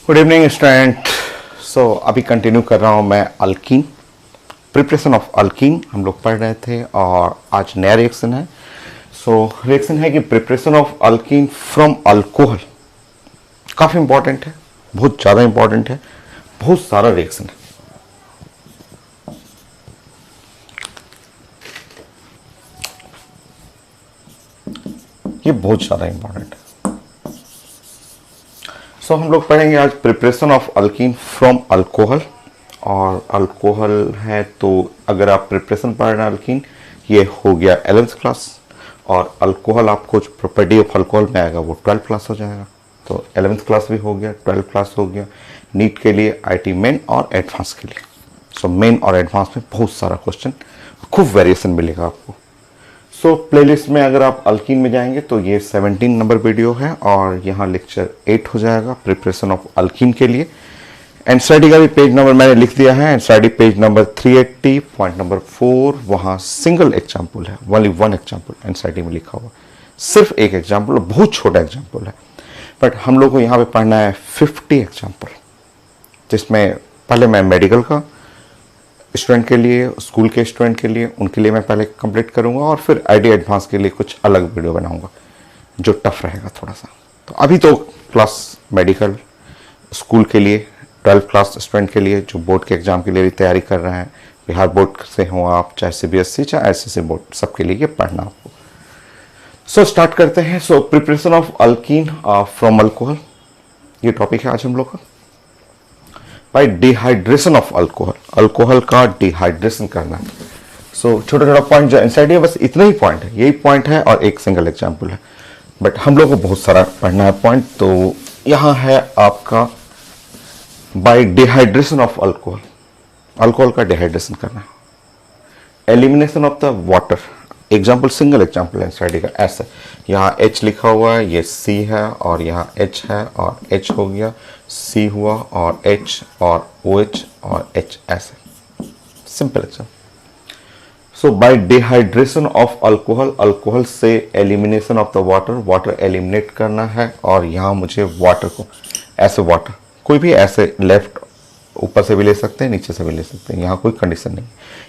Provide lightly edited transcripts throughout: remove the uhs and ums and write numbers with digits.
Good evening student. अभी continue कर रहा हूँ मैं अल्कीन, प्रिपरेशन ऑफ अल्कीन हम लोग पढ़ रहे थे और आज नया रिएक्शन है। रिएक्शन है कि preparation of alkyne from alcohol. काफ़ी इंपॉर्टेंट है, बहुत ज़्यादा इंपॉर्टेंट है, बहुत सारा रिएक्शन है। ये बहुत ज़्यादा इंपॉर्टेंट है। हम लोग पढ़ेंगे आज preparation of alkyne from alcohol. और अल्कोहल है तो अगर आप प्रिपरेशन पढ़ रहे हैं अल्कीन, ये हो गया 11th क्लास, और अल्कोहल आपको जो प्रॉपर्टी ऑफ अल्कोहल में आएगा वो 12th क्लास हो जाएगा। तो 11th क्लास भी हो गया, 12th क्लास हो गया। नीट के लिए, आईटी मेन और एडवांस के लिए। मेन और एडवांस में बहुत सारा क्वेश्चन, खूब वेरिएशन मिलेगा आपको। प्लेलिस्ट में अगर आप अल्कीन में जाएंगे तो ये 17 नंबर वीडियो है और यहाँ लेक्चर 8 हो जाएगा प्रिपरेशन ऑफ अल्कीन के लिए। एनसीईआरटी का भी पेज नंबर मैंने लिख दिया है, NCERT page number 380 point number 4। वहाँ सिंगल एग्जाम्पल है, ओनली वन एग्जाम्पल एनसीईआरटी में लिखा हुआ, सिर्फ एक एग्जाम्पल, बहुत छोटा एग्जाम्पल है। बट हम लोग को यहाँ पे पढ़ना है 50 एग्जाम्पल, जिसमें पहले मैं मेडिकल का स्टूडेंट के लिए, स्कूल के स्टूडेंट के लिए, उनके लिए मैं पहले कंप्लीट करूंगा और फिर आईडी एडवांस के लिए कुछ अलग वीडियो बनाऊंगा जो टफ रहेगा थोड़ा सा। तो अभी तो क्लास मेडिकल, स्कूल के लिए, 12th क्लास स्टूडेंट के लिए जो बोर्ड के एग्जाम के लिए भी तैयारी कर रहे हैं, बिहार बोर्ड से हो आप, चाहे सीबीएसई चाहे एसएससी बोर्ड, सबके लिए ये पढ़ना आपको। स्टार्ट करते हैं। Preparation of alkyne from alcohol, ये टॉपिक है आज हम लोग का। Bye dehydration of alcohol, alcohol का डिहाइड्रेशन करना है। छोटा छोटा पॉइंट जो एनसीईआरटी है, बस इतना ही पॉइंट है, यही पॉइंट है और एक सिंगल एग्जाम्पल है। बट हम लोग को बहुत सारा पढ़ना है पॉइंट। तो यहाँ है आपका bye dehydration of alcohol, alcohol का डिहाइड्रेशन करना है। Elimination of the water, example single example है एनसीईआरटी का, ऐसे यहाँ H लिखा हुआ है, ये C है और यहाँ H है और H हो गया, C हुआ और H और OH और H, ऐसे simple example. By dehydration of alcohol, alcohol से elimination of the water, water eliminate करना है। और यहाँ मुझे वाटर को ऐसे, वाटर कोई भी ऐसे लेफ्ट ऊपर से भी ले सकते हैं, नीचे से भी ले सकते हैं, यहाँ कोई कंडीशन नहीं।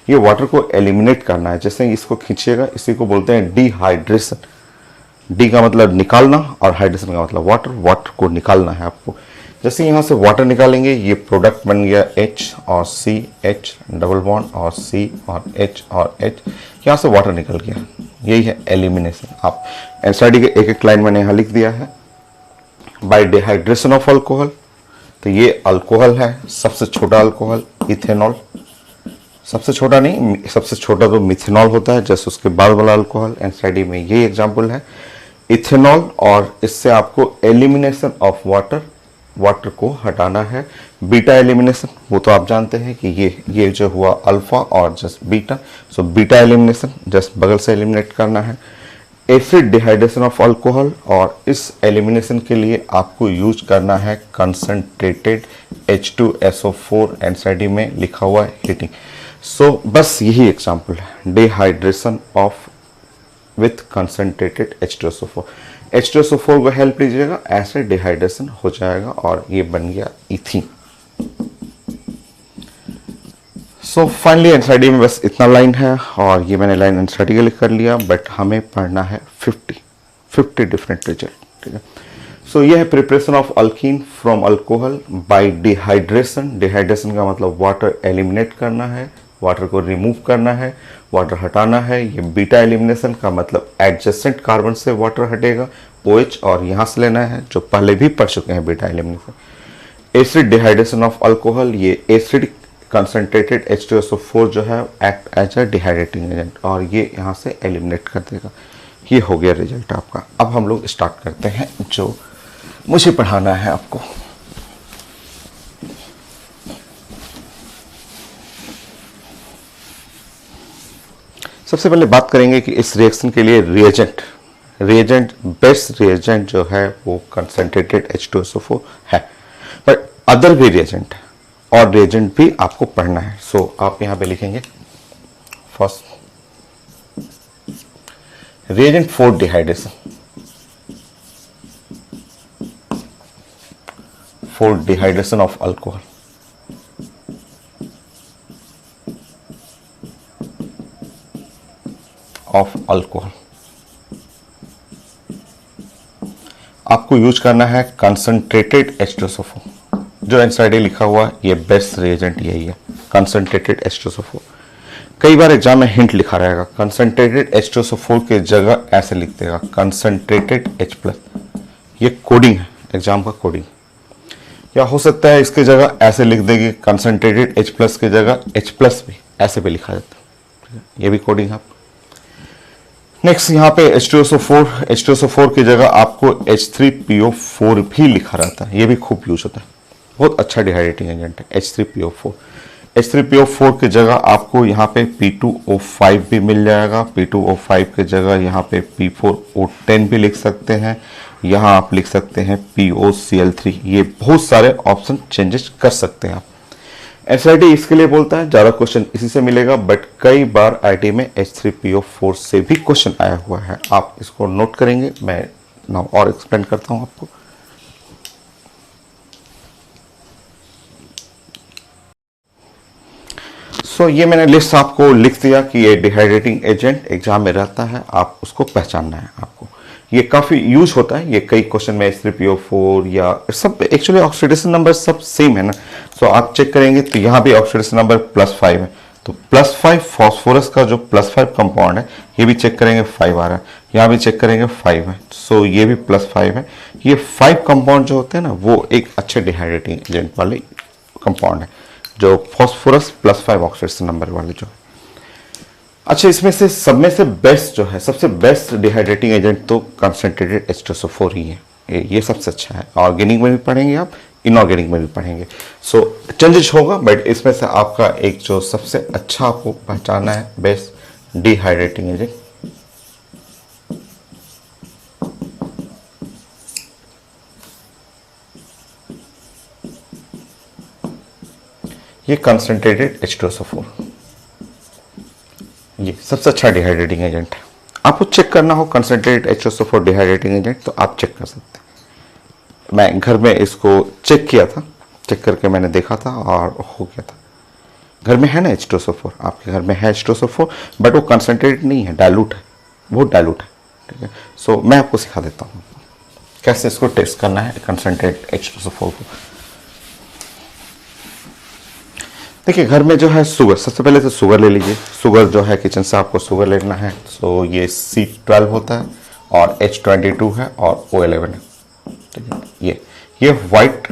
ये वाटर को एलिमिनेट करना है, जैसे इसको खींचिएगा, इसी को बोलते हैं डिहाइड्रेशन। डी का मतलब निकालना और हाइड्रेशन का मतलब वाटर, वाटर को निकालना है आपको। जैसे यहाँ से वाटर निकालेंगे, ये प्रोडक्ट बन गया H और C, H डबल बॉन्ड और C और H और H, यहाँ से वाटर निकल गया, यही है एलिमिनेशन। आप एनसीईआरटी के एक एक लाइन मैंने यहाँ लिख दिया है। बाय डिहाइड्रेशन ऑफ अल्कोहल, तो ये अल्कोहल है, सबसे छोटा अल्कोहल इथेनॉल, सबसे छोटा नहीं, सबसे छोटा तो मिथेनॉल होता है, जैसे उसके बाद वाला अल्कोहल। एनसीईआरटी में ये एग्जांपल है इथेनॉल, और इससे आपको एलिमिनेशन ऑफ वाटर, वाटर को हटाना है। बीटा एलिमिनेशन, वो तो आप जानते हैं कि ये जो हुआ अल्फा और just beta, beta elimination just बगल से एलिमिनेट करना है। एसिड डिहाइड्रेशन ऑफ अल्कोहल, और इस एलिमिनेशन के लिए आपको यूज करना है कंसंट्रेटेड H2SO4, एनसीईआरटी में लिखा हुआ है हीटिंग। बस यही एग्जांपल है, dehydration of with concentrated H2SO4। H2SO4 को हेल्प लीजिएगा, ऐसे डिहाइड्रेशन हो जाएगा और ये बन गया इथीन। फाइनली एनसीईआरटी में बस इतना लाइन है, और ये मैंने लाइन एनसीईआरटी के लिए कर लिया, बट हमें पढ़ना है 50 डिफरेंट रिजल्ट, ठीक है। ये है preparation of alkyne from alcohol bye dehydration. Dehydration का मतलब वाटर एलिमिनेट करना है, वाटर को रिमूव करना है, वाटर हटाना है। ये बीटा एलिमिनेशन का मतलब एडजेसेंट कार्बन से वाटर हटेगा, OH, और यहाँ से लेना है जो पहले भी पढ़ चुके हैं beta elimination. Acid dehydration of alcohol, ये एसिड कंसंट्रेटेड H2SO4 जो है act as a dehydrating agent, और ये यहाँ से एलिमिनेट कर देगा। ये हो गया रिजल्ट आपका। अब हम लोग स्टार्ट करते हैं जो मुझे पढ़ाना है आपको। सबसे पहले बात करेंगे कि इस रिएक्शन के लिए रिएजेंट बेस्ट रिएजेंट जो है वो कंसंट्रेटेड H2SO4 है, पर अदर भी रिएजेंट है और रिएजेंट भी आपको पढ़ना है। आप यहां पे लिखेंगे first reagent for dehydration, for dehydration of alcohol. आपको यूज करना है कंसंट्रेटेड H2SO4। जो एनसाइड लिखा हुआ ये बेस्ट रिएजेंट यही है, कंसंट्रेटेड H2SO4। कई बार एग्जाम में हिंट लिखा रहेगा, कंसंट्रेटेड H2SO4 के जगह ऐसे लिख देगा कंसंट्रेटेड H+। ये कोडिंग है, एग्जाम का कोडिंग। या हो सकता है इसके जगह ऐसे लिख देगी कंसंट्रेटेड H+ की जगह H+ भी ऐसे भी लिखा जाता है, ये भी कोडिंग है। नेक्स्ट यहाँ पे H2SO4 की जगह आपको H3PO4 भी लिखा रहता है, ये भी खूब यूज होता है, बहुत अच्छा डिहाइड्रेटिंग एजेंट है H3PO4। H3PO4 की जगह आपको यहाँ पे P2O5 भी मिल जाएगा। P2O5 की जगह यहाँ पे P4O10 भी लिख सकते हैं, यहाँ आप लिख सकते हैं POCl3। ये बहुत सारे ऑप्शन चेंजेस कर सकते हैं आप। एसआईटी इसके लिए बोलता है, ज़्यादा क्वेश्चन इसी से मिलेगा, बट कई बार आईटी में H3PO4 से भी क्वेश्चन आया हुआ है, आप इसको नोट करेंगे। मैं नाउ और एक्सप्लेन करता हूँ आपको। ये मैंने लिस्ट आपको लिख दिया कि ये डिहाइड्रेटिंग एजेंट एग्जाम में रहता है, आप उसको पहचानना है आपको। ये काफ़ी यूज होता है, ये कई क्वेश्चन में H3PO4 या सब एक्चुअली ऑक्सीडेशन नंबर सब सेम है ना। आप चेक करेंगे तो यहाँ भी ऑक्सीडेशन नंबर +5 है, तो +5 फॉस्फोरस का जो +5 कंपाउंड है ये भी चेक करेंगे 5 आ रहा है, यहाँ भी चेक करेंगे 5 है। ये भी +5 है। ये 5 कंपाउंड जो होते हैं ना वो एक अच्छे डिहाइड्रेटिंग एजेंट वाले कंपाउंड है, जो फॉस्फोरस +5 ऑक्सीडेशन नंबर वाले जो है। अच्छा, इसमें से सब में से बेस्ट जो है, सबसे बेस्ट डिहाइड्रेटिंग एजेंट तो कंसंट्रेटेड H2SO4 ही है, ये सबसे अच्छा है। ऑर्गेनिक में भी पढ़ेंगे आप, इनऑर्गेनिक में भी पढ़ेंगे। चेंजेस होगा, बट इसमें से आपका एक जो सबसे अच्छा आपको पहचानना है बेस्ट डिहाइड्रेटिंग एजेंट, ये कंसंट्रेटेड H2SO4, ये सबसे अच्छा डिहाइड्रेटिंग एजेंट है। आपको चेक करना हो कंसंट्रेटेड H2SO4 डिहाइड्रेटिंग एजेंट तो आप चेक कर सकते हैं। मैं घर में इसको चेक किया था, चेक करके मैंने देखा था और हो गया था। घर में है ना H2SO4, आपके घर में है H2SO4, बट वो कंसंट्रेटेड नहीं है, डाइल्यूट है, बहुत डाइल्यूट है, ठीक है। मैं आपको सिखा देता हूँ कैसे इसको टेस्ट करना है कंसंट्रेटेड H2SO4 को। देखिए, घर में जो है शुगर, सबसे पहले तो शुगर ले लीजिए। शुगर जो है किचन से आपको शुगर लेना है। ये C12 होता है और H22 है और O11 है, ठीक है। ये वाइट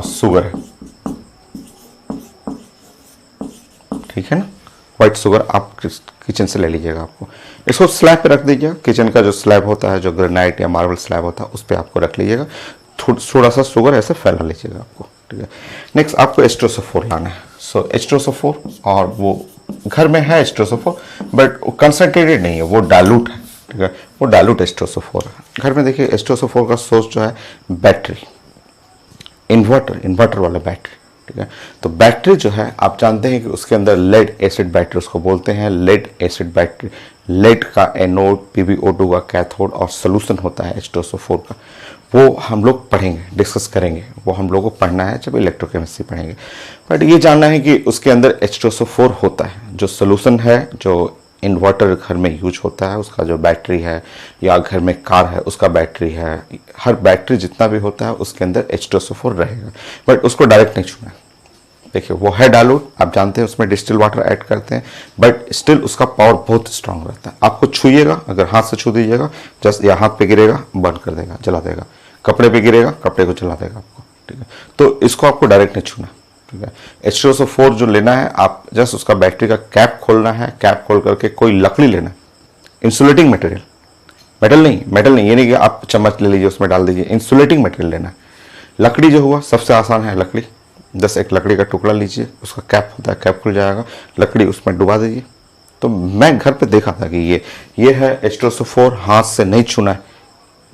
शुगर है, ठीक है ना। वाइट शुगर आप किचन से ले लीजिएगा। आपको इसको स्लैब पे रख दीजिएगा। किचन का जो स्लैब होता है, जो ग्रेनाइट या मार्बल स्लैब होता है, उस पर आपको रख लीजिएगा। थोड़ा सा शुगर ऐसे फैला लीजिएगा आपको, ठीक है। नेक्स्ट आपको H2SO4 लाना है। H2SO4, और वो घर में है H2SO4, बट वो कंसंट्रेटेड नहीं है, वो डाइल्यूट है, ठीक है। वो डाइल्यूट H2SO4 है। घर में देखिए H2SO4 का सोर्स जो है बैटरी, इन्वर्टर वाला बैटरी, ठीक है। तो बैटरी जो है आप जानते हैं कि उसके अंदर लेड एसिड बैटरी उसको बोलते हैं, लेड एसिड बैटरी। लेड का एनोड, PbO2 का कैथोड और सोल्यूशन होता है H2SO4 का। वो हम लोग पढ़ेंगे, डिस्कस करेंगे, वो हम लोग को पढ़ना है जब इलेक्ट्रोकेमिस्ट्री पढ़ेंगे। बट ये जानना है कि उसके अंदर H2SO4 होता है, जो सोल्यूशन है, जो इन्वर्टर घर में यूज होता है उसका जो बैटरी है, या घर में कार है उसका बैटरी है, हर बैटरी जितना भी होता है उसके अंदर H2SO4 रहेगा। बट उसको डायरेक्ट नहीं छूना है। देखिए वो है डाइल्यूट, आप जानते हैं उसमें डिस्टिल वाटर ऐड करते हैं, बट स्टिल उसका पावर बहुत स्ट्रांग रहता है। आपको छूइएगा, अगर हाथ से छू दीजिएगा, जस्ट या हाथ पे गिरेगा बंद कर देगा, जला देगा। कपड़े पे गिरेगा, कपड़े को जला देगा आपको, ठीक है। तो इसको आपको डायरेक्ट नहीं छूना, ठीक है। H2SO4 जो लेना है, आप जस्ट उसका बैटरी का कैप खोलना है। कैप खोल करके कोई लकड़ी लेना है, इंसुलेटिंग मटेरियल, मेटल नहीं, ये नहीं कि आप चम्मच ले लीजिए उसमें डाल दीजिए, इंसुलेटिंग मटेरियल लेना है। लकड़ी जो हुआ सबसे आसान है, लकड़ी, जस्ट एक लकड़ी का टुकड़ा लीजिए, उसका कैप होता है, कैप खुल जाएगा, लकड़ी उसमें डुबा दीजिए। तो मैं घर पे देखा था कि ये है H2SO4, हाथ से नहीं छूना है,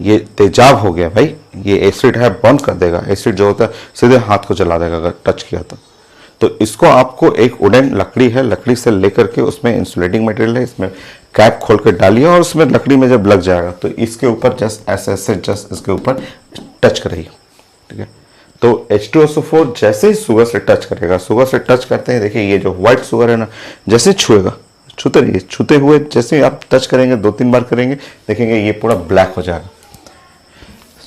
ये तेजाब हो गया भाई, ये एसिड है, बर्न कर देगा। एसिड जो होता है सीधे हाथ को जला देगा अगर टच किया तो इसको आपको एक वुडन लकड़ी है, लकड़ी से लेकर के उसमें इंसुलेटिंग मटेरियल है, इसमें कैप खोल कर डालिए और उसमें लकड़ी में जब लग जाएगा तो इसके ऊपर जस्ट ऐसे जस्ट इसके ऊपर टच करिए, ठीक है। तो H2SO4 जैसे ही शुगर से टच करेगा, शुगर से टच करते हैं, देखिए ये जो व्हाइट शुगर है ना, जैसे छुएगा, छूते रहिए, छूते हुए जैसे आप टच करेंगे, 2-3 बार करेंगे, देखेंगे ये पूरा ब्लैक हो जाएगा।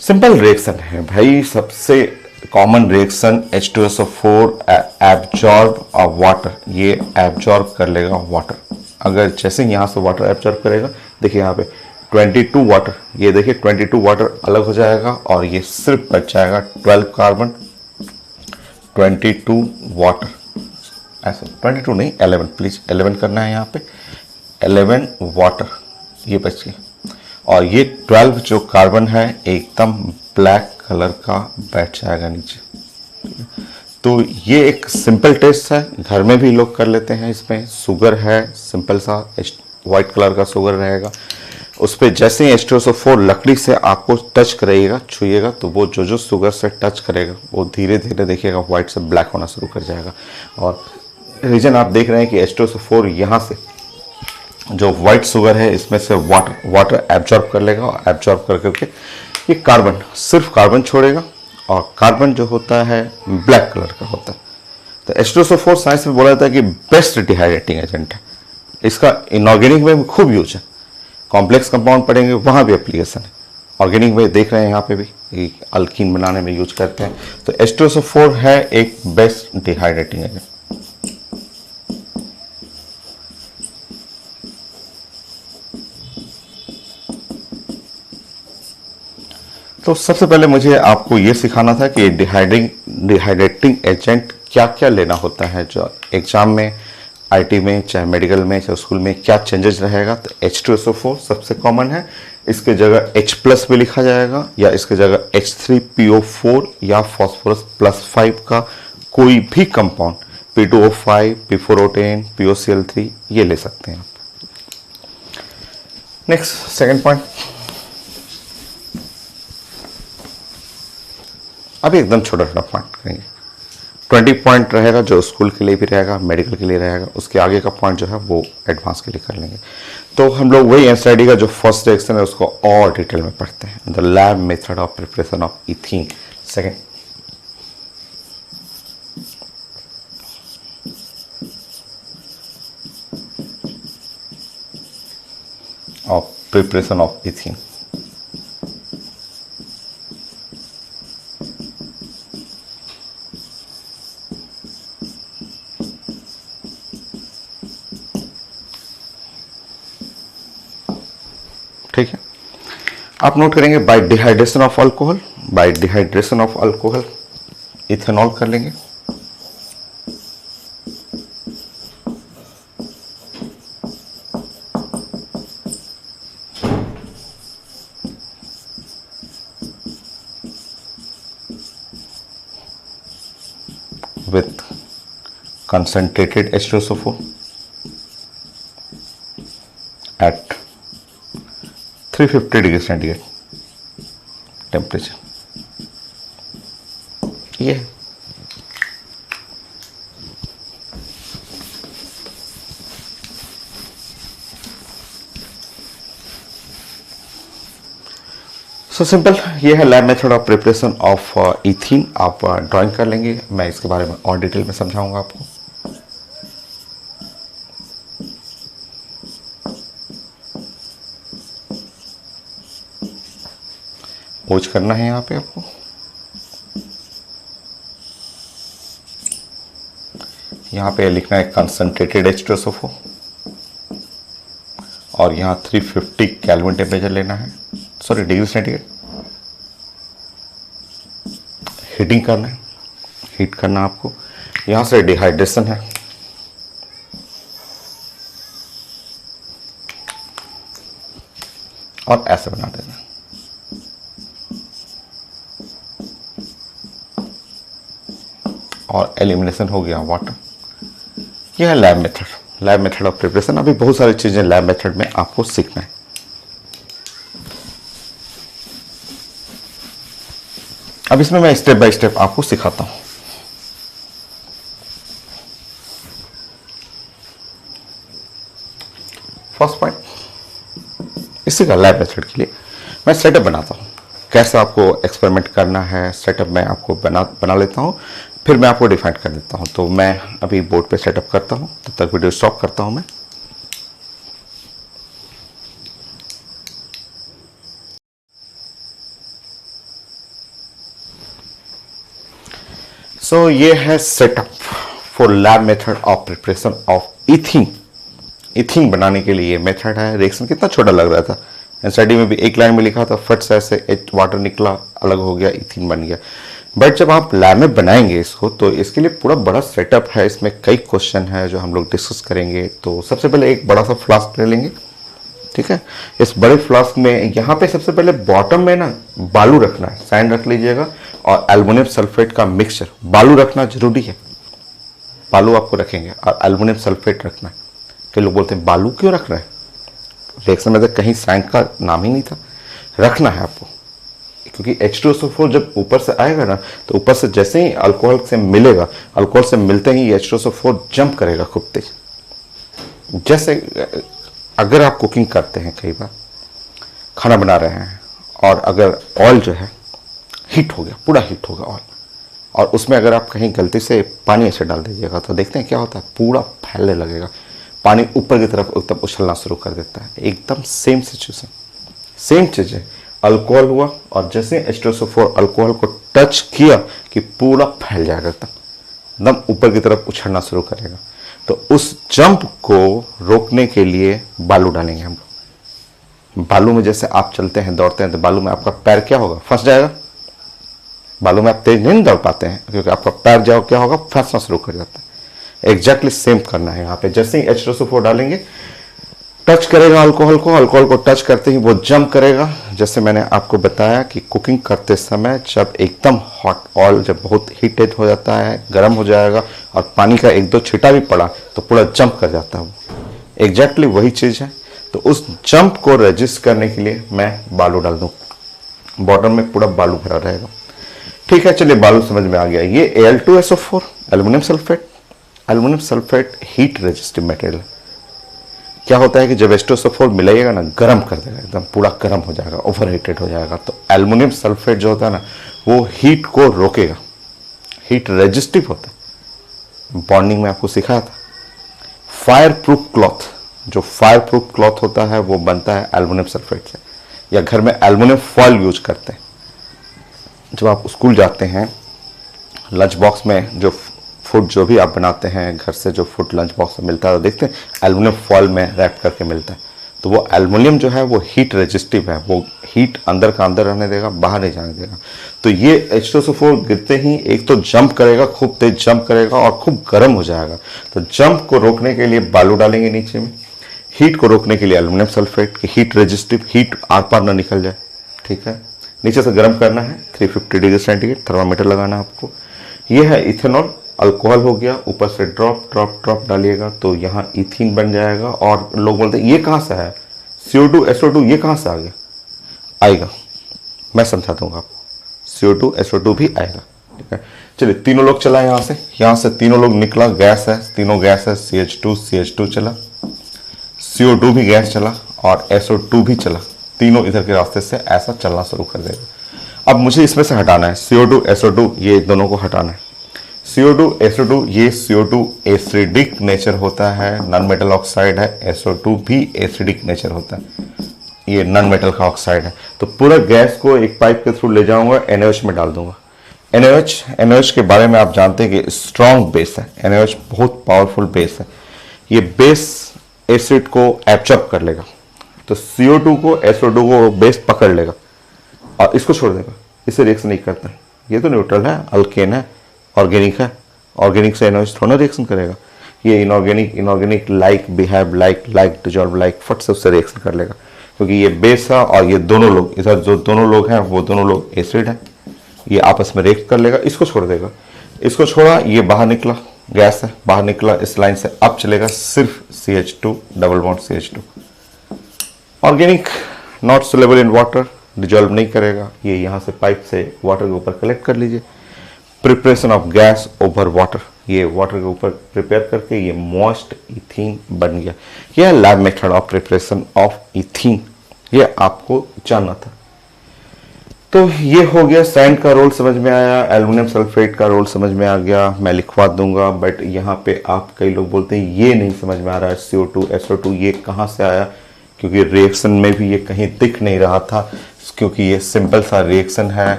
सिंपल रिएक्शन है भाई, सबसे common reaction H2SO4 absorb water, ये एब्जॉर्ब कर लेगा वाटर। अगर जैसे यहाँ से वाटर एब्जॉर्ब करेगा, देखिए यहाँ पे 22 वाटर, ये देखिए 22 वाटर अलग हो जाएगा और ये सिर्फ बच जाएगा 12 कार्बन, 22 वाटर, ऐसे 22 नहीं 11, प्लीज 11 करना है यहाँ पे, 11 वाटर ये बच गया और ये 12 जो कार्बन है एकदम ब्लैक कलर का बैठ जाएगा नीचे। तो ये एक सिंपल टेस्ट है, घर में भी लोग कर लेते हैं। इसमें शुगर है, सिंपल सा वाइट कलर का शुगर रहेगा, उस पर जैसे ही H2SO4 लकड़ी से आपको टच करेगा, छुएगा, तो वो जो शुगर से टच करेगा वो धीरे धीरे देखिएगा व्हाइट से ब्लैक होना शुरू कर जाएगा। और रीजन आप देख रहे हैं कि H2SO4 यहाँ से जो व्हाइट शुगर है इसमें से वाटर एब्जॉर्ब कर लेगा और एब्जॉर्ब कर करके ये कार्बन, सिर्फ कार्बन छोड़ेगा और कार्बन जो होता है ब्लैक कलर का होता है। तो H2SO4 साइंस में बोला जाता है कि बेस्ट डिहाइड्रेटिंग एजेंट है। इसका इनऑर्गेनिक में खूब यूज है, कॉम्प्लेक्स कंपाउंड पढ़ेंगे वहाँ भी एप्लीकेशन है। ऑर्गेनिक में देख रहे हैं यहाँ पे भी अल्कीन बनाने में यूज करते हैं। तो H2SO4 है एक बेस्ट डिहाइड्रेटिंग एजेंट। तो सबसे पहले मुझे आपको ये सिखाना था कि डिहाइड्रेटिंग एजेंट क्या क्या लेना होता है, जो एग्जाम में, आईटी में, चाहे मेडिकल में, चाहे स्कूल में क्या चेंजेस रहेगा। तो H2SO4 सबसे कॉमन है, इसके जगह H+ भी लिखा जाएगा या इसके जगह H3PO4 या फॉस्फोरस +5 का कोई भी कंपाउंड, P2O5, P4O10, POCl3 ये ले सकते हैं आप। नेक्स्ट सेकेंड पॉइंट, अभी एकदम छोटा छोटा पॉइंट करेंगे। 20 पॉइंट रहेगा जो स्कूल के लिए भी रहेगा, मेडिकल के लिए रहेगा, उसके आगे का पॉइंट जो है वो एडवांस के लिए कर लेंगे। तो हम लोग वही एनसीईआरटी का जो फर्स्ट रिएक्शन है उसको और डिटेल में पढ़ते हैं, the lab method of preparation of ethene. Second, of preparation of ethene. ठीक है, आप नोट करेंगे bye dehydration of alcohol, bye dehydration of alcohol ethanol कर लेंगे। With concentrated H2SO4 at 350 degree centigrade temperature. ये सो सिंपल, ये है lab method of preparation of ethene. आप ड्राइंग कर लेंगे, मैं इसके बारे में और डिटेल में समझाऊंगा आपको। पोज करना है यहाँ पे आपको, यहाँ पे लिखना है कंसंट्रेटेड H2SO4 और यहाँ 350 केल्विन टेम्परेचर लेना है, सॉरी डिग्री सेंटीग्रेड। हीटिंग करना है, हीट करना आपको। यहाँ से डिहाइड्रेशन है, और ऐसे बना देना। और एलिमिनेशन हो गया वाटर। यह है lab method, lab method of preparation. अभी बहुत सारी चीजें लैब मेथड में आपको सीखना है। अब इसमें मैं स्टेप बाय स्टेप आपको सिखाता हूं। फर्स्ट पॉइंट, इसी का लैब मेथड के लिए मैं सेटअप बनाता हूं। कैसे आपको एक्सपेरिमेंट करना है सेटअप मैं आपको बना लेता हूँ, फिर मैं आपको डिफाइन कर देता हूँ। तो मैं अभी बोर्ड पे सेटअप करता हूँ, तब तक वीडियो स्टॉप करता हूँ मैं। सो ये है setup for lab method of preparation of ethene. Ethene बनाने के लिए ये मेथड है। रिएक्शन कितना छोटा लग रहा था, एनसीईआरटी में भी एक लाइन में लिखा था, फट से ऐसे वाटर निकला, अलग हो गया, इथीन बन गया। बट जब आप लैब में बनाएंगे इसको, तो इसके लिए पूरा बड़ा सेटअप है। इसमें कई क्वेश्चन है जो हम लोग डिस्कस करेंगे। तो सबसे पहले एक बड़ा सा फ्लास्क ले लेंगे, ठीक है। इस बड़े फ्लास्क में यहाँ पे सबसे पहले बॉटम में ना बालू रखना है, सैंड रख लीजिएगा, और एल्युमिनियम सल्फेट का मिक्सचर। बालू रखना जरूरी है, बालू आपको रखेंगे, और एल्युमिनियम सल्फेट रखना है। कई लोग बोलते हैं बालू क्यों रख रहे हैं, रिएक्शन में तो कहीं सैंड का नाम ही नहीं था। रखना है आपको, क्योंकि H2SO4 जब ऊपर से आएगा ना, तो ऊपर से जैसे ही अल्कोहल से मिलेगा, अल्कोहल से मिलते ही H2SO4 जंप करेगा खूब तेज। जैसे अगर आप कुकिंग करते हैं, कई बार खाना बना रहे हैं, और अगर ऑयल जो है हीट हो गया, पूरा हीट होगा ऑयल, और उसमें अगर आप कहीं गलती से पानी ऐसे डाल दीजिएगा, तो देखते हैं क्या होता है, पूरा फैलने लगेगा, पानी ऊपर की तरफ एकदम उछलना शुरू कर देता है। एकदम सेम सिचुएशन, सेम चीज़ है। अल्कोहल हुआ, और जैसे H2SO4 अल्कोहल को टच किया कि पूरा फैल जाएगा, एकदम ऊपर की तरफ उछलना शुरू करेगा। तो उस जंप को रोकने के लिए बालू डालेंगे हम लोग। बालू में जैसे आप चलते हैं, दौड़ते हैं, तो बालू में आपका पैर क्या होगा, फंस जाएगा। बालू में आप तेज नहीं दौड़ पाते हैं, क्योंकि आपका पैर जाओ क्या होगा, फंसना शुरू कर जाता है। एग्जैक्टली सेम करना है यहाँ पे। जैसे ही H2SO4 डालेंगे, टच करेगा अल्कोहल को, अल्कोहल को टच करते ही वो जंप करेगा। जैसे मैंने आपको बताया कि कुकिंग करते समय जब एकदम हॉट ऑयल जब बहुत हीटेड हो जाता है, गर्म हो जाएगा, और पानी का एक दो छिटा भी पड़ा, तो पूरा जंप कर जाता है वो। एग्जैक्टली वही चीज़ है। तो उस जंप को रजिस्ट करने के लिए मैं बालू डाल दूँ, बॉटम में पूरा बालू भरा रहेगा। ठीक है, चलिए बालू समझ में आ गया। ये Al2SO4 aluminium sulphate. Aluminium sulphate heat resistive material. क्या होता है कि जब H2SO4 मिलाइएगा ना, गर्म कर देगा, एकदम पूरा गर्म हो जाएगा, ओवर हीटेड हो जाएगा। तो एल्युमिनियम सल्फेट जो होता है ना, वो हीट को रोकेगा, हीट रेजिस्टिव होता है। बॉन्डिंग में आपको सिखाया था। फायर प्रूफ क्लॉथ, जो फायर प्रूफ क्लॉथ होता है वो बनता है एल्युमिनियम सल्फेट से, या घर में एल्युमिनियम फॉइल यूज करते हैं। जब आप स्कूल जाते हैं, लंच बॉक्स में जो फूड जो भी आप बनाते हैं घर से, जो फूड लंच बॉक्स में मिलता है, तो देखते हैं एल्युमिनियम फॉइल में रैप करके मिलता है। तो वो एल्युमिनियम जो है वो हीट रेजिस्टिव है, वो हीट अंदर का अंदर रहने देगा, बाहर नहीं जाने देगा। तो ये H2SO4 गिरते ही एक तो जंप करेगा, खूब तेज जंप करेगा, और खूब गर्म हो जाएगा। तो जंप को रोकने के लिए बालू डालेंगे नीचे में, हीट को रोकने के लिए एल्युमिनियम सल्फेट की हीट रेजिस्टिव, हीट आर पार ना निकल जाए। ठीक है, नीचे से गर्म करना है, 350 डिग्री सेंटीग्रेड थर्मामीटर लगाना है आपको। ये है इथेनॉल, अल्कोहल हो गया, ऊपर से ड्रॉप ड्रॉप ड्रॉप डालिएगा, तो यहाँ इथीन बन जाएगा। और लोग बोलते हैं ये कहाँ से है, CO2 SO2 ये कहाँ से आ गया, आएगा, मैं समझा दूंगा आपको। CO2 SO2 भी आएगा। ठीक है, चलिए तीनों लोग चला, यहाँ से तीनों लोग निकला, गैस है, तीनों गैस है, CH2 चला, CO2 भी गैस चला, और SO2 भी चला। तीनों इधर के रास्ते से ऐसा चलना शुरू कर देगा। अब मुझे इसमें से हटाना है CO2 SO2, ये दोनों को हटाना है। CO2 SO2, ये CO2 एसिडिक नेचर होता है, नॉन मेटल ऑक्साइड है। SO2 भी एसिडिक नेचर होता है, ये नॉन मेटल का ऑक्साइड है। तो पूरा गैस को एक पाइप के थ्रू ले जाऊंगा, NaOH में डाल दूंगा। NaOH के बारे में आप जानते हैं कि स्ट्रॉन्ग बेस है। NaOH बहुत पावरफुल बेस है। ये बेस एसिड को एब्जॉर्ब कर लेगा, तो CO2 को SO2 को बेस पकड़ लेगा और इसको छोड़ देगा, इससे रिएक्शन नहीं करता है। ये तो न्यूट्रल है, अल्केन है, ऑर्गेनिक है। ऑर्गेनिक से NaOH थोड़ा रिएक्शन करेगा। ये inorganic like behave like dissolve like, फट से उससे रिएक्शन कर लेगा, क्योंकि ये बेस है और ये दोनों लोग, इधर जो दोनों लोग हैं वो दोनों लोग एसिड है, ये आपस में रिएक्ट कर लेगा, इसको छोड़ देगा। इसको छोड़ा, ये बाहर निकला, गैस है, बाहर निकला, इस लाइन से अब चलेगा सिर्फ CH2 double bond CH2। Organic not soluble in water, dissolve नहीं करेगा। ये यहाँ से पाइप से वाटर के ऊपर कलेक्ट कर लीजिए। Preparation of gas over water, ये वाटर के ऊपर प्रिपेयर करके ये मॉइस्ट इथीन बन गया। यह lab method of preparation of ethene, ये आपको जानना था। तो ये हो गया, सैंड का रोल समझ में आया, एल्युमिनियम सल्फेट का रोल समझ में आ गया, मैं लिखवा दूंगा। बट यहाँ पे आप कई लोग बोलते हैं ये नहीं समझ में आ रहा है, CO2 SO2 ये कहाँ से आया, क्योंकि रिएक्शन में भी ये कहीं दिख नहीं रहा था, क्योंकि ये सिंपल सा रिएक्शन है।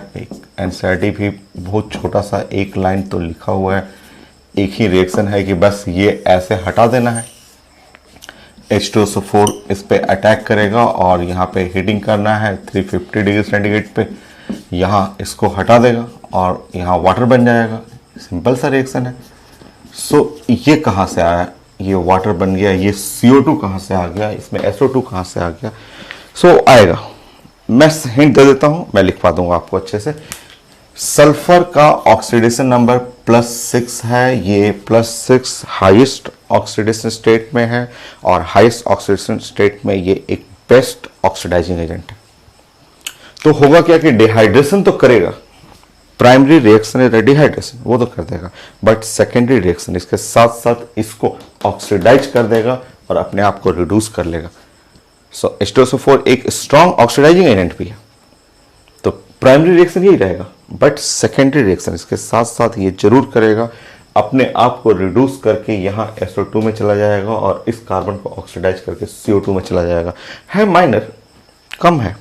एनसीईआरटी भी बहुत छोटा सा एक लाइन तो लिखा हुआ है, एक ही रिएक्शन है कि बस ये ऐसे हटा देना है। H2SO4 इस पे अटैक करेगा और यहाँ पे हीटिंग करना है 350 डिग्री सेंटीग्रेड पे, यहाँ इसको हटा देगा और यहाँ वाटर बन जाएगा। सिंपल सा रिएक्शन है। सो ये कहाँ से आया, ये वाटर बन गया, ये CO2 कहाँ से आ गया, इसमें SO2 कहाँ से आ गया। सो आएगा, मैं हिंट दे देता हूँ, मैं लिखवा दूंगा आपको अच्छे से। सल्फर का ऑक्सीडेशन नंबर +6 है, ये +6 हाईएस्ट ऑक्सीडेशन स्टेट में है और हाईएस्ट ऑक्सीडेशन स्टेट में ये एक बेस्ट ऑक्सीडाइजिंग एजेंट है। तो होगा क्या कि डिहाइड्रेशन तो करेगा, प्राइमरी रिएक्शन है डिहाइड्रेशन, वो तो कर देगा, बट सेकेंडरी रिएक्शन इसके साथ साथ इसको ऑक्सीडाइज कर देगा और अपने आप को रिड्यूस कर लेगा। सो H2SO4 एक स्ट्रॉन्ग ऑक्सीडाइजिंग एजेंट भी है। तो प्राइमरी रिएक्शन यही रहेगा, बट सेकेंडरी रिएक्शन इसके साथ साथ ये जरूर करेगा, अपने आप को रिड्यूस करके यहाँ SO2 में चला जाएगा और इस कार्बन को ऑक्सीडाइज करके CO2 में चला जाएगा। है माइनर, कम है,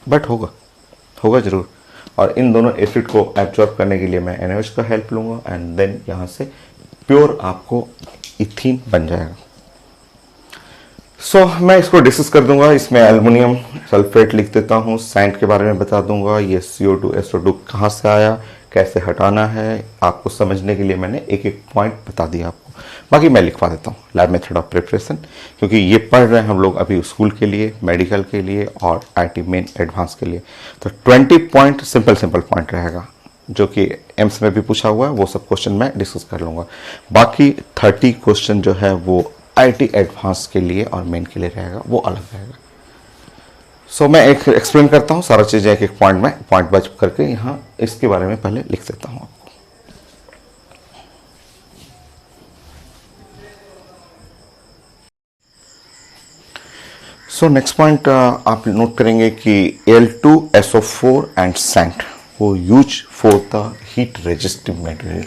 बट होगा जरूर। और इन दोनों एसिड को एब्जॉर्ब करने के लिए मैं NaOH का हेल्प लूंगा एंड देन यहाँ से प्योर आपको इथीन बन जाएगा। सो मैं इसको डिस्कस कर दूंगा। इसमें एल्युमिनियम सल्फेट लिख देता हूँ, सैंड के बारे में बता दूंगा, ये CO2 SO2 कहाँ से आया, कैसे हटाना है, आपको समझने के लिए मैंने एक एक पॉइंट बता दिया आपको। बाकी मैं लिखवा देता हूँ लैब मेथड ऑफ प्रिपरेशन, क्योंकि ये पढ़ रहे हैं हम लोग अभी स्कूल के लिए, मेडिकल के लिए और IT मेन एडवांस के लिए। तो 20 पॉइंट सिंपल पॉइंट रहेगा, जो कि एम्स में भी पूछा हुआ है, वो सब क्वेश्चन मैं डिस्कस कर लूँगा। बाकी 30 क्वेश्चन जो है वो IT एडवांस के लिए और मेन के लिए रहेगा, वो अलग रहेगा। सो मैं एक एक्सप्लेन करता हूँ सारा चीज़ें, एक एक पॉइंट में पॉइंट बच करके यहाँ इसके बारे में पहले लिख देता हूँ आपको। सो नेक्स्ट पॉइंट आप नोट करेंगे कि Al2SO4 एंड सैंड वो use for the heat resistive material.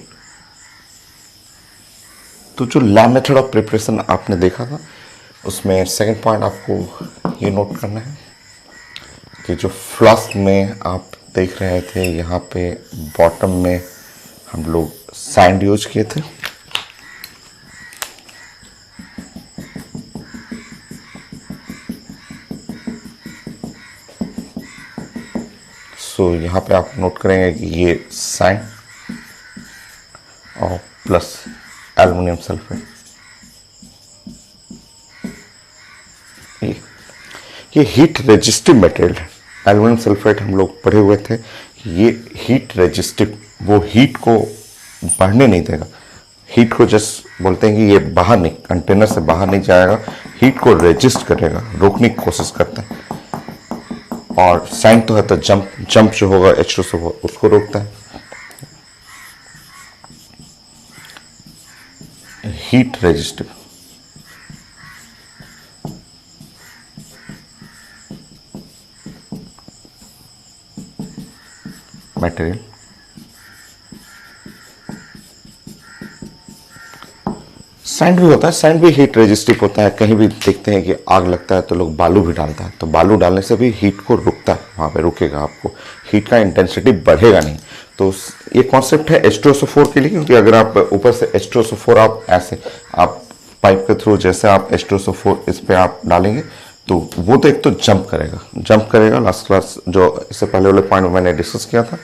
तो जो लैब मेथड ऑफ प्रिपरेशन आपने देखा था, उसमें सेकंड पॉइंट आपको ये नोट करना है कि जो फ्लास्क में आप देख रहे थे, यहाँ पे बॉटम में हम लोग सैंड यूज किए थे। सो यहाँ पे आप नोट करेंगे कि ये सैंड और प्लस एल्युमिनियम सल्फेट, ये हीट रेजिस्टिव मटेरियल है। एल्युमिनियम सल्फेट हम लोग पढ़े हुए थे कि ये हीट रेजिस्टिव, वो हीट को बढ़ने नहीं देगा, हीट को जस्ट बोलते हैं कि ये बाहर नहीं, कंटेनर से बाहर नहीं जाएगा, हीट को रेजिस्ट करेगा, रोकने की कोशिश करता है। और सैंड तो है तो जंप जो होगा H2SO4 उसको रोकता है। Heat resistive material. सैंड भी होता है, सैंड भी हीट रेजिस्टिव होता है। कहीं भी देखते हैं कि आग लगता है तो लोग बालू भी डालता है, तो बालू डालने से भी हीट को रुकता है, वहाँ पे रुकेगा, आपको हीट का इंटेंसिटी बढ़ेगा नहीं। तो ये कॉन्सेप्ट है H2SO4 के लिए, क्योंकि अगर आप ऊपर से H2SO4 आप ऐसे आप पाइप के थ्रू जैसे आप H2SO4 इस पे आप डालेंगे तो वो तो एक तो जंप करेगा। लास्ट क्लास जो इससे पहले वाले पॉइंट में मैंने डिस्कस किया था,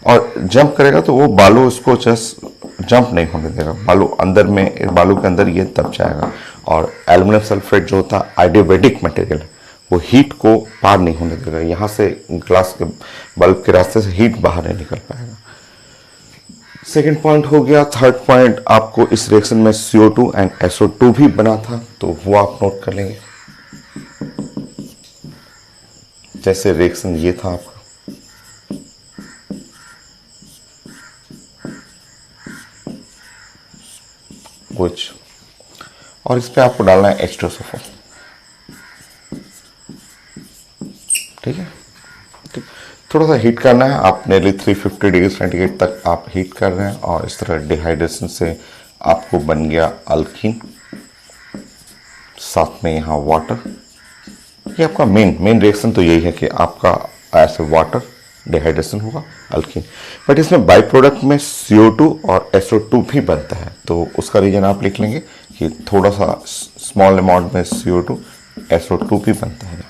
और जंप करेगा तो वो बालू उसको जस्ट जंप नहीं होने देगा, बालू अंदर में, बालू के अंदर ये दब जाएगा। और एल्युमिनियम सल्फेट जो होता है आइडियोबैटिक मटेरियल है, वो हीट को पार नहीं होने देगा, यहाँ से ग्लास के बल्ब के रास्ते से हीट बाहर नहीं निकल पाएगा। सेकेंड पॉइंट हो गया। थर्ड पॉइंट, आपको इस रिएक्शन में CO2 एंड SO2 भी बना था, तो वो आप नोट कर लेंगे। जैसे रिएक्शन ये था आपका, कुछ और इस पे आपको डालना है H2SO4, ठीक है। ठीक, थोड़ा सा हीट करना है। आप नियरली 350 डिग्री सेंटीग्रेड तक आप हीट कर रहे हैं और इस तरह डिहाइड्रेशन से आपको बन गया अल्कीन, साथ में यहाँ वाटर। ये आपका मेन रिएक्शन तो यही है कि आपका ऐसे वाटर डिहाइड्रेशन होगा, अल्कीन। बट इसमें बाई प्रोडक्ट में CO2 और SO2 भी बनता है, तो उसका रीजन आप लिख लेंगे कि थोड़ा सा स्मॉल अमाउंट में CO2 SO2 भी बनता है।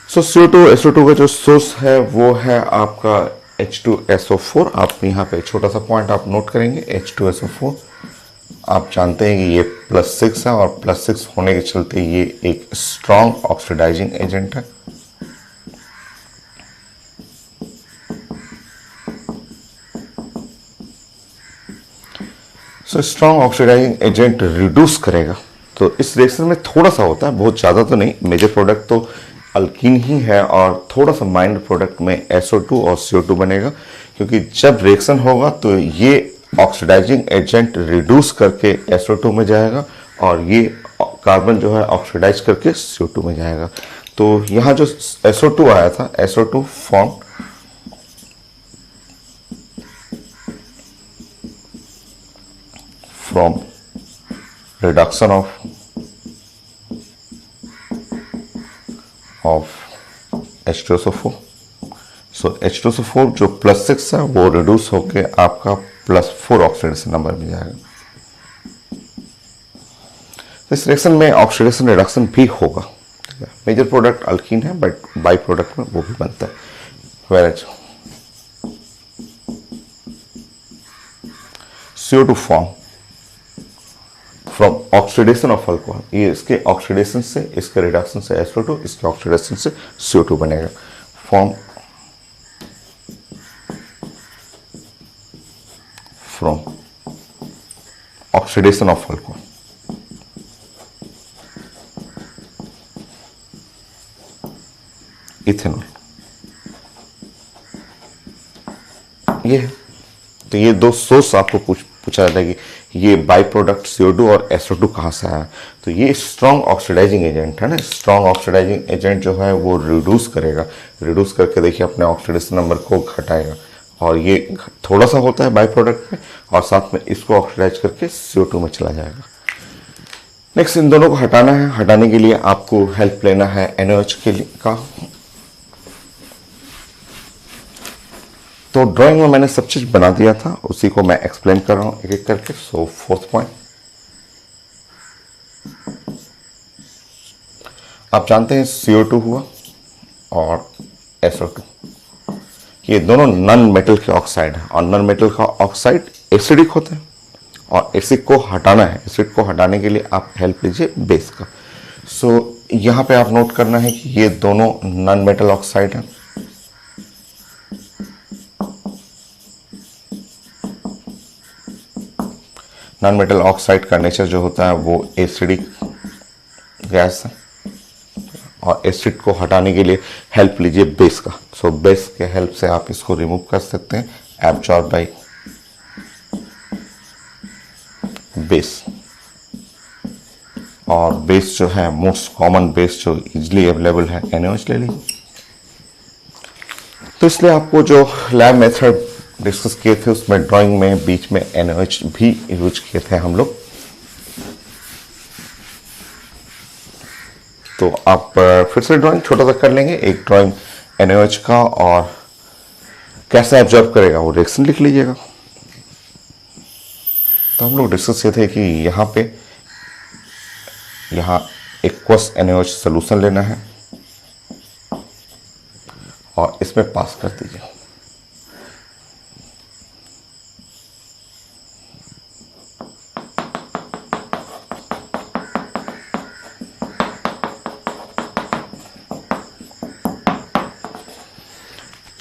सो CO2 SO2 का जो सोर्स है वो है आपका H2SO4। आप यहाँ पे छोटा सा पॉइंट आप नोट करेंगे, H2SO4 आप जानते हैं कि ये +6 है और +6 होने के चलते ये एक स्ट्रॉन्ग ऑक्सीडाइजिंग एजेंट है। So strong oxidising agent reduce करेगा। तो इस रिएक्शन में थोड़ा सा होता है, बहुत ज़्यादा तो नहीं। मेजर प्रोडक्ट तो अल्कीन ही है और थोड़ा सा माइनर प्रोडक्ट में SO2 और CO2 बनेगा, क्योंकि जब रिएक्शन होगा तो ये ऑक्सीडाइजिंग एजेंट रिड्यूस करके SO2 में जाएगा और ये कार्बन जो है ऑक्सीडाइज करके CO2 में जाएगा। तो यहाँ जो SO2 आया था, SO2 form from reduction of H2SO4। So H2SO4 जो +6 है वो रिड्यूस होके आपका +4 ऑक्सीडेशन नंबर में जाएगा। इस रिएक्शन में ऑक्सीडेशन रिडक्शन भी होगा। मेजर प्रोडक्ट अल्कीन है बट बाई प्रोडक्ट में वो भी बनता है। वेरेज CO2 form from oxidation of alcohol, ये इसके ऑक्सीडेशन से, इसके रिडक्शन से SO2, इसके ऑक्सीडेशन से CO2 बनेगा। Form from oxidation of alcohol, ethanol. ये है, तो ये दो सोर्स आपको पूछा जाता है कि ये बाई प्रोडक्ट CO2 और SO2 कहाँ से आया। तो ये स्ट्रॉन्ग ऑक्सीडाइजिंग एजेंट है ना। स्ट्रॉन्ग ऑक्सीडाइजिंग एजेंट जो है वो रिड्यूस करेगा, रिड्यूस करके देखिए अपने ऑक्सीडेशन नंबर को घटाएगा, और ये थोड़ा सा होता है बाई प्रोडक्ट में और साथ में इसको ऑक्सीडाइज करके CO2 में चला जाएगा। नेक्स्ट इन दोनों को हटाना है। हटाने के लिए आपको हेल्प लेना है NaOH के लिए का। तो ड्राइंग में मैंने सब चीज बना दिया था, उसी को मैं एक्सप्लेन कर रहा हूं एक एक करके। सो फोर्थ पॉइंट, आप जानते हैं CO2 हुआ और SO2, ये दोनों नॉन मेटल के ऑक्साइड है और नॉन मेटल का ऑक्साइड एसिडिक होता है और एसिड को हटाना है। एसिड को हटाने के लिए आप हेल्प लीजिए बेस का। सो यहां पे आप नोट करना है कि ये दोनों नॉन मेटल ऑक्साइड हैं। नॉन मेटल ऑक्साइड का नेचर जो होता है वो एसिडिक गैस है और एसिड को हटाने के लिए हेल्प लीजिए बेस का। सो बेस के हेल्प से आप इसको रिमूव कर सकते हैं, एब्जॉर्ब बाय बेस। और बेस जो है मोस्ट कॉमन बेस जो इजीली अवेलेबल है NaOH ले लीजिए। तो इसलिए आपको जो लैब मेथड डिस्कस किए थे उसमें ड्राइंग में बीच में NaOH भी यूज किए थे हम लोग। तो आप फिर से ड्राइंग छोटा सा कर लेंगे, एक ड्राइंग NaOH का और कैसे ऑब्जर्व करेगा वो रिएक्शन लिख लीजिएगा। तो हम लोग डिस्कस किए थे कि यहाँ एक्वस NaOH सोल्यूशन लेना है और इसमें पास कर दीजिए।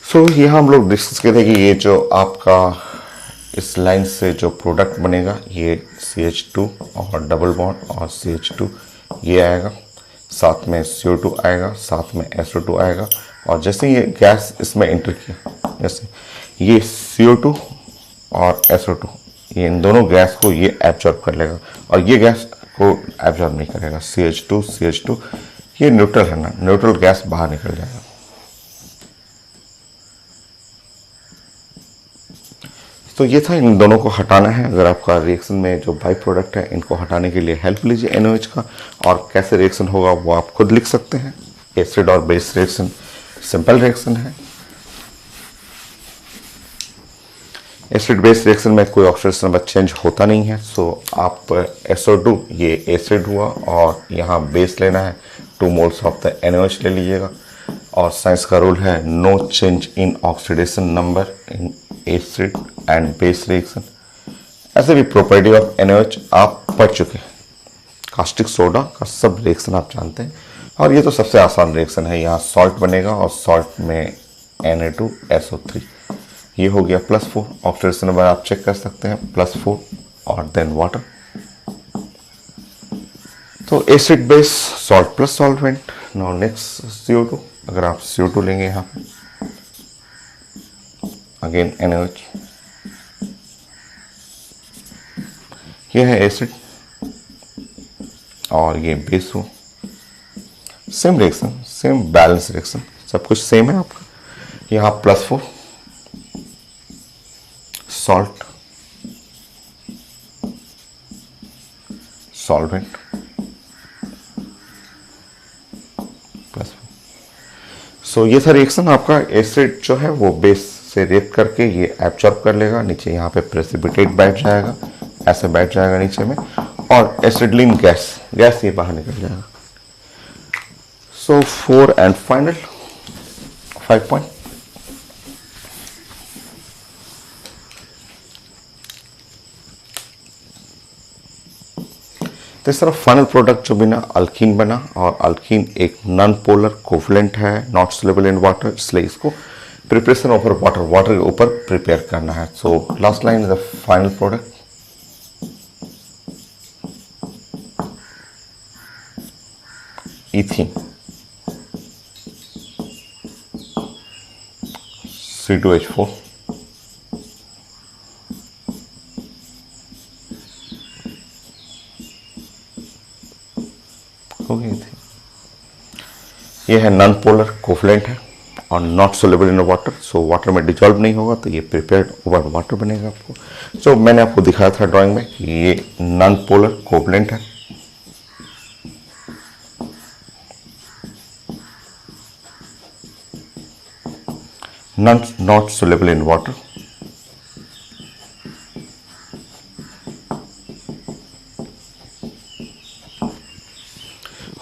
सो यहाँ हम लोग डिस्कस किए थे कि ये जो आपका इस लाइन से जो प्रोडक्ट बनेगा ये CH2 और डबल बॉन्ड और CH2 ये आएगा, साथ में CO2 आएगा, साथ में SO2 आएगा। और जैसे ये गैस इसमें एंटर किया, जैसे ये CO2 और SO2, ये इन दोनों गैस को ये एब्जॉर्ब कर लेगा और ये गैस को एब्जॉर्ब नहीं करेगा। CH2 ये न्यूट्रल है ना, न्यूट्रल गैस बाहर निकल जाएगा। तो ये था, इन दोनों को हटाना है। अगर आपका रिएक्शन में जो बाई प्रोडक्ट है इनको हटाने के लिए हेल्प लीजिए NaOH का, और कैसे रिएक्शन होगा वो आप खुद लिख सकते हैं। एसिड और बेस रिएक्शन सिंपल रिएक्शन है। एसिड बेस रिएक्शन में कोई ऑक्सीडेशन नंबर चेंज होता नहीं है। सो आप SO2 ये एसिड हुआ और यहाँ बेस लेना है, 2 मोल्स ऑफ द NaOH ले लीजिएगा। और साइंस का रूल है no change in oxidation number in acid and base reaction. ऐसे भी प्रॉपर्टी ऑफ NaOH आप पढ़ चुके हैं, कास्टिक सोडा का सब रिएक्शन आप जानते हैं। और ये तो सबसे आसान रिएक्शन है, यहाँ सॉल्ट बनेगा और सॉल्ट में Na2SO3, ये हो गया +4। ऑक्सीडेशन नंबर आप चेक कर सकते हैं +4 और देन वाटर। तो acid base salt plus solvent. Now next CO2, अगर आप CO2 लेंगे यहाँ पे अगेन NaOH, ये है एसिड और ये बेस हो। Same reaction, same balance reaction, सब कुछ सेम है आपका। यहाँ +4 सॉल्ट सॉल्वेंट +4। सो ये था रिएक्शन आपका। एसिड जो है वो बेस से रिएक्ट करके ये एब्जॉर्ब कर लेगा, नीचे यहाँ पे प्रेसिपिटेट बैठ जाएगा, ऐसे बैठ जाएगा नीचे में, और एसिडलिन गैस ये बाहर निकल जाएगा। सो 4 एंड फाइनल 5 पॉइंट। तो इस तरह फाइनल प्रोडक्ट जो बिना अल्कीन बना, और अल्कीन एक नॉन पोलर कोवलेंट है, नॉट सोल्यूबल इन वाटर, इसलिए इसको प्रिपरेशन ओवर वाटर के ऊपर प्रिपेयर करना है। So last line is the final product. Ethene C2H4 हो गई थी। ये है नॉन पोलर कोवलेंट है और not soluble in water, so water में डिजॉल्व नहीं होगा, तो ये प्रिपेयर्ड ओवर वाटर बनेगा आपको। सो मैंने आपको दिखाया था ड्राइंग में कि ये नॉन पोलर कोवलेंट है। नॉट सोल्यूबल इन वाटर,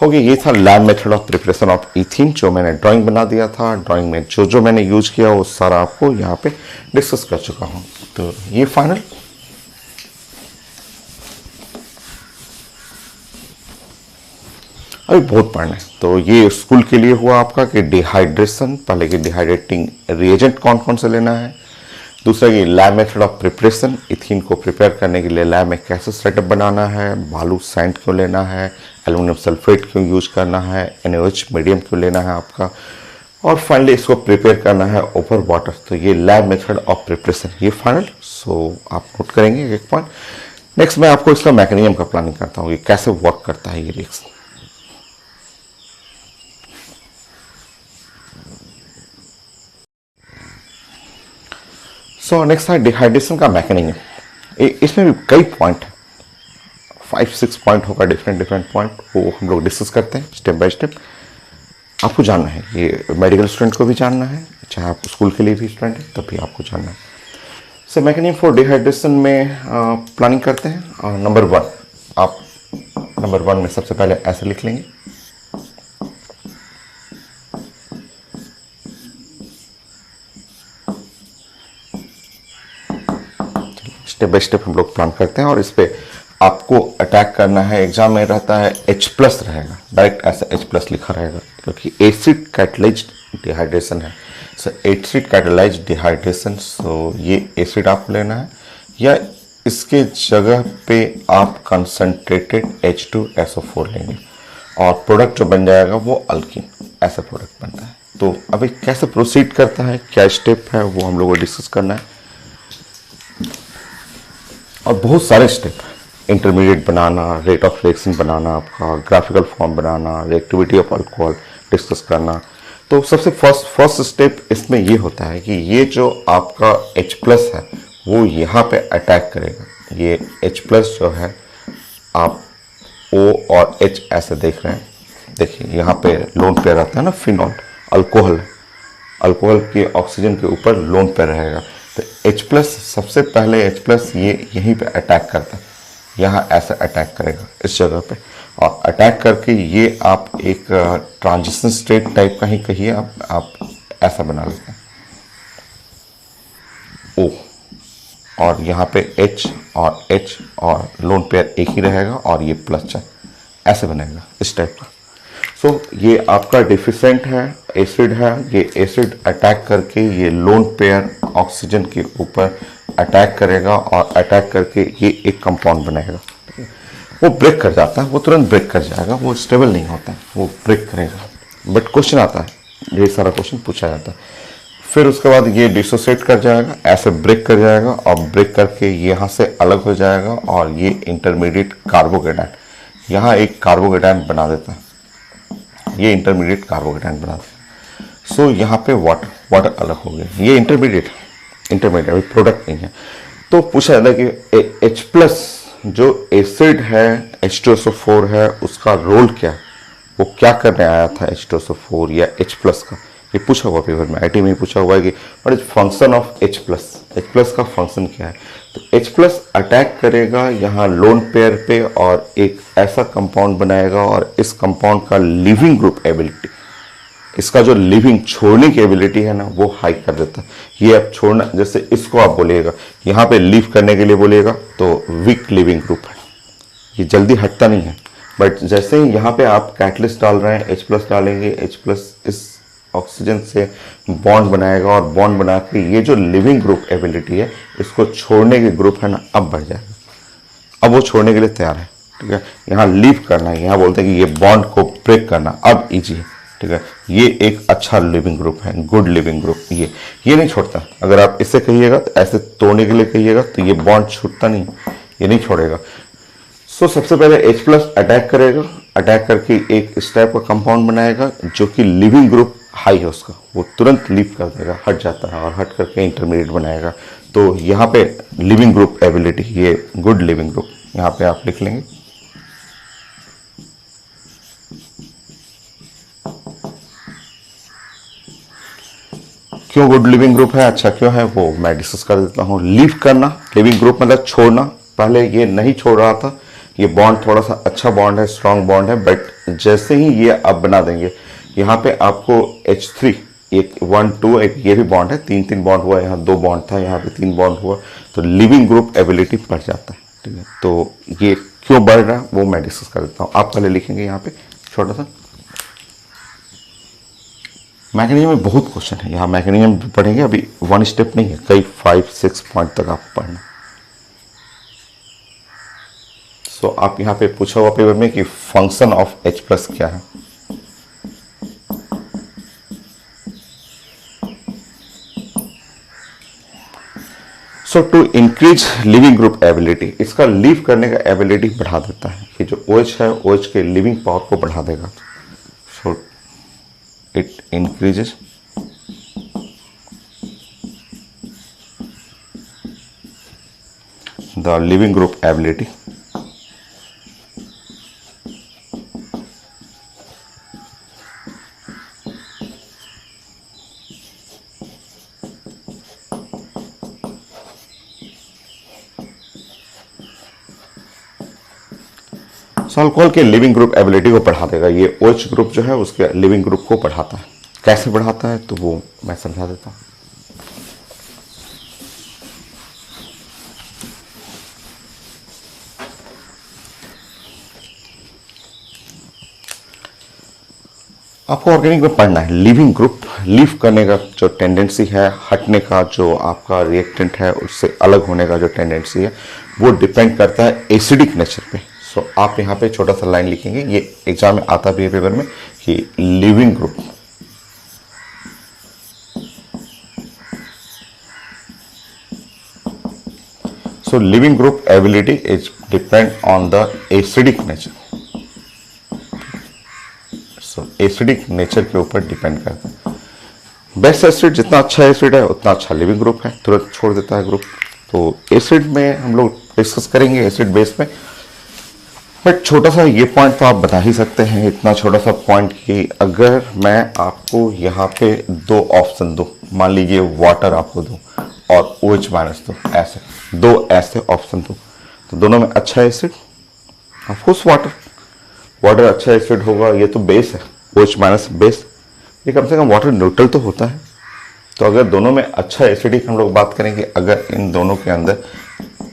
हो गया। ये था lab method of preparation of ethene, जो मैंने ड्राइंग बना दिया था। ड्राइंग में जो जो मैंने यूज किया वो सारा आपको यहाँ पे डिस्कस कर चुका हूँ। तो ये फाइनल अभी बहुत पढ़ना है। तो ये स्कूल के लिए हुआ आपका कि डिहाइड्रेशन, पहले की डिहाइड्रेटिंग रिएजेंट कौन कौन से लेना है, दूसरा ये lab method of preparation, ethene को प्रिपेयर करने के लिए लैब में कैसे सेटअप बनाना है, बालू सैंड क्यों लेना है, एल्यूमिनियम सल्फेट क्यों यूज करना है, NaOH मीडियम क्यों लेना है आपका, और फाइनली इसको प्रिपेयर करना है ओवर वाटर। तो ये लैब मेथड ऑफ प्रिपरेशन ये फाइनल। सो आप नोट करेंगे एक पॉइंट। नेक्स्ट मैं आपको इसका मैकेनिज्म का प्लानिंग करता हूँ, ये कैसे वर्क करता है ये रिएक्शन। सो नेक्स्ट है डिहाइड्रेशन का मैकेनिज्म। इसमें भी कई पॉइंट है, 5-6 पॉइंट होगा, डिफरेंट पॉइंट, वो हम लोग डिस्कस करते हैं स्टेप बाय स्टेप। आपको जानना है, ये मेडिकल स्टूडेंट को भी जानना है, चाहे आप स्कूल के लिए भी स्टूडेंट है तब भी आपको जानना है। सो मैकेनिज्म फॉर डिहाइड्रेशन में प्लानिंग करते हैं। नंबर 1, आप नंबर 1 में सबसे पहले ऐसे लिख लेंगे, स्टेप बाय स्टेप हम लोग प्लान करते हैं। और इस पे आपको अटैक करना है, एग्जाम में रहता है H+ रहेगा, डायरेक्ट ऐसा H+ लिखा रहेगा, क्योंकि एसिड कैटलाइज्ड डिहाइड्रेशन है। सो एसिड कैटलाइज्ड डिहाइड्रेशन, सो ये एसिड आपको लेना है, या इसके जगह पे आप कंसंट्रेटेड H2SO4 लेंगे और प्रोडक्ट जो बन जाएगा वो अल्कीन, ऐसा प्रोडक्ट बनता है। तो अभी कैसे प्रोसीड करता है, क्या स्टेप है, वो हम लोगों को डिस्कस करना है। और बहुत सारे स्टेप है, इंटरमीडिएट बनाना, रेट ऑफ रिएक्शन बनाना, आपका ग्राफिकल फॉर्म बनाना, रिएक्टिविटी ऑफ अल्कोहल डिस्कस करना। तो सबसे फर्स्ट स्टेप इसमें ये होता है कि ये जो आपका H+ है वो यहाँ पे अटैक करेगा। ये H+ जो है, आप O और H ऐसे देख रहे हैं, देखिए यहाँ पे लोन पेयर आता है ना, फिनॉल अल्कोहल के ऑक्सीजन के ऊपर लोन पेयर रहेगा। तो H+ सबसे पहले H+ ये यहीं पे अटैक करता है, यहाँ ऐसे अटैक करेगा इस जगह पे, और अटैक करके ये आप एक ट्रांजिशन स्टेट टाइप का ही कहिए, आप ऐसा बना लेते हैं O, और यहाँ पे H और लोन पेयर एक ही रहेगा और ये प्लस है, ऐसे बनेगा इस टाइप का। सो ये आपका डिफिशेंट है, एसिड है, ये एसिड अटैक करके ये लोन पेयर ऑक्सीजन के ऊपर अटैक करेगा और अटैक करके ये एक कंपाउंड बनाएगा। वो ब्रेक कर जाता है, वो तुरंत ब्रेक कर जाएगा, वो स्टेबल नहीं होता है, वो ब्रेक करेगा। बट क्वेश्चन आता है, ढेर सारा क्वेश्चन पूछा जाता है। फिर उसके बाद ये डिसोसिएट कर जाएगा, ऐसे ब्रेक कर जाएगा और ब्रेक करके यहाँ से अलग हो जाएगा और ये इंटरमीडिएट कार्बोकेटायन, यहाँ एक कार्बोकेटायन बना देता है, ये इंटरमीडिएट कार्बोकेटायन बना देता है। सो यहाँ पे वाटर अलग हो गया, ये इंटरमीडिएट अभी प्रोडक्ट नहीं है। तो पूछा जाता है कि H+ जो एसिड है, H2SO4 है, उसका रोल क्या है, वो क्या करने आया था H2SO4 या H+ का, ये पूछा हुआ पेपर में, IT में ही पूछा हुआ है कि what is function of H+ का फंक्शन क्या है। तो H+ अटैक करेगा यहाँ लोन पेयर पे और एक ऐसा कंपाउंड बनाएगा, और इस कंपाउंड का लिविंग ग्रुप एबिलिटी, इसका जो लिविंग छोड़ने की एबिलिटी है ना, वो हाई कर देता है। ये अब छोड़ना, जैसे इसको आप बोलिएगा यहाँ पे लीव करने के लिए बोलिएगा तो वीक लिविंग ग्रुप है, ये जल्दी हटता नहीं है। बट जैसे ही यहाँ पे आप कैटलिस्ट डाल रहे हैं, H+ डालेंगे, H+ इस ऑक्सीजन से बॉन्ड बनाएगा और बॉन्ड बना के ये जो लिविंग ग्रुप एबिलिटी है, इसको छोड़ने के ग्रुप है ना, अब बढ़ जाएगा, अब वो छोड़ने के लिए तैयार है। ठीक है, यहाँ लीव करना है, यहाँ बोलते हैं कि ये बॉन्ड को ब्रेक करना अब ईजी है। ठीक है, ये एक अच्छा लिविंग ग्रुप है, गुड लिविंग ग्रुप। ये नहीं छोड़ता, अगर आप इससे कहिएगा तो ऐसे तोड़ने के लिए कहिएगा तो ये बॉन्ड छूटता नहीं, ये नहीं छोड़ेगा। सो सबसे पहले H+ अटैक करेगा, अटैक करके एक इस टाइप का कंपाउंड बनाएगा जो कि लिविंग ग्रुप हाई है उसका, वो तुरंत लीव कर देगा, हट जाता है और हट करके इंटरमीडिएट बनाएगा। तो यहाँ पे लिविंग ग्रुप एबिलिटी, ये गुड लिविंग ग्रुप, यहाँ पे आप लिख लेंगे। क्यों गुड लिविंग ग्रुप है, अच्छा क्यों है, वो मैं डिस्कस कर देता हूँ। लीव करना, लिविंग ग्रुप मतलब छोड़ना, पहले ये नहीं छोड़ रहा था, ये बॉन्ड थोड़ा सा अच्छा बॉन्ड है, स्ट्रॉन्ग बॉन्ड है, बट जैसे ही ये अब बना देंगे, यहाँ पे आपको H3 एक 1 2 एक ये भी बॉन्ड है, 3 बॉन्ड हुआ, यहाँ 2 बॉन्ड था, यहाँ पे 3 बॉन्ड हुआ, तो लिविंग ग्रुप एबिलिटी बढ़ जाता है। ठीक है, तो ये क्यों बढ़ रहा है वो मैं डिस्कस कर देता हूँ। आप पहले लिखेंगे यहाँ पे छोटा सा। मैकेनिज्म में बहुत क्वेश्चन है, यहाँ मैकेनिज्म पढ़ेंगे, अभी 1 स्टेप नहीं है, कई 5-6 पॉइंट तक आपको पढ़ना। सो आप यहाँ पे पूछा हुआ पेपर में कि फंक्शन ऑफ H+ क्या है। So to increase leaving group ability, इसका लीव करने का एबिलिटी बढ़ा देता है, कि जो OH है, OH के लिविंग पावर को बढ़ा देगा। सो it increases the living group ability alcohol के लिविंग ग्रुप एबिलिटी को बढ़ा देगा। ये OH ग्रुप जो है उसके लिविंग ग्रुप को बढ़ाता है। कैसे बढ़ाता है तो वो मैं समझा देता हूँ। आपको ऑर्गेनिक में पढ़ना है लिविंग ग्रुप लीव करने का जो टेंडेंसी है, हटने का जो आपका रिएक्टेंट है उससे अलग होने का जो टेंडेंसी है, वो डिपेंड करता है एसिडिक नेचर पे। सो आप यहाँ पे छोटा सा लाइन लिखेंगे, ये एग्जाम में आता भी है पेपर में, कि leaving group So living group ability is depend on the acidic nature. So acidic nature के ऊपर डिपेंड करता है। बेस्ट एसिड जितना अच्छा एसिड है उतना अच्छा लिविंग ग्रुप है, तुरंत छोड़ देता है ग्रुप। तो एसिड में हम लोग डिस्कस करेंगे एसिड बेस में, बट छोटा सा ये पॉइंट तो आप बता ही सकते हैं, इतना छोटा सा पॉइंट कि अगर मैं आपको यहाँ पे दो ऑप्शन दूं, मान लीजिए वाटर आपको दूं और OH माइनस दूं, ऐसे दो ऐसे ऑप्शन दूं, तो दोनों में अच्छा एसिड ऑफकोर्स वाटर अच्छा एसिड होगा, ये तो बेस है, OH माइनस बेस, ये कम से कम वाटर न्यूट्रल तो होता है। तो अगर दोनों में अच्छा एसिडिक हम लोग बात करेंगे, अगर इन दोनों के अंदर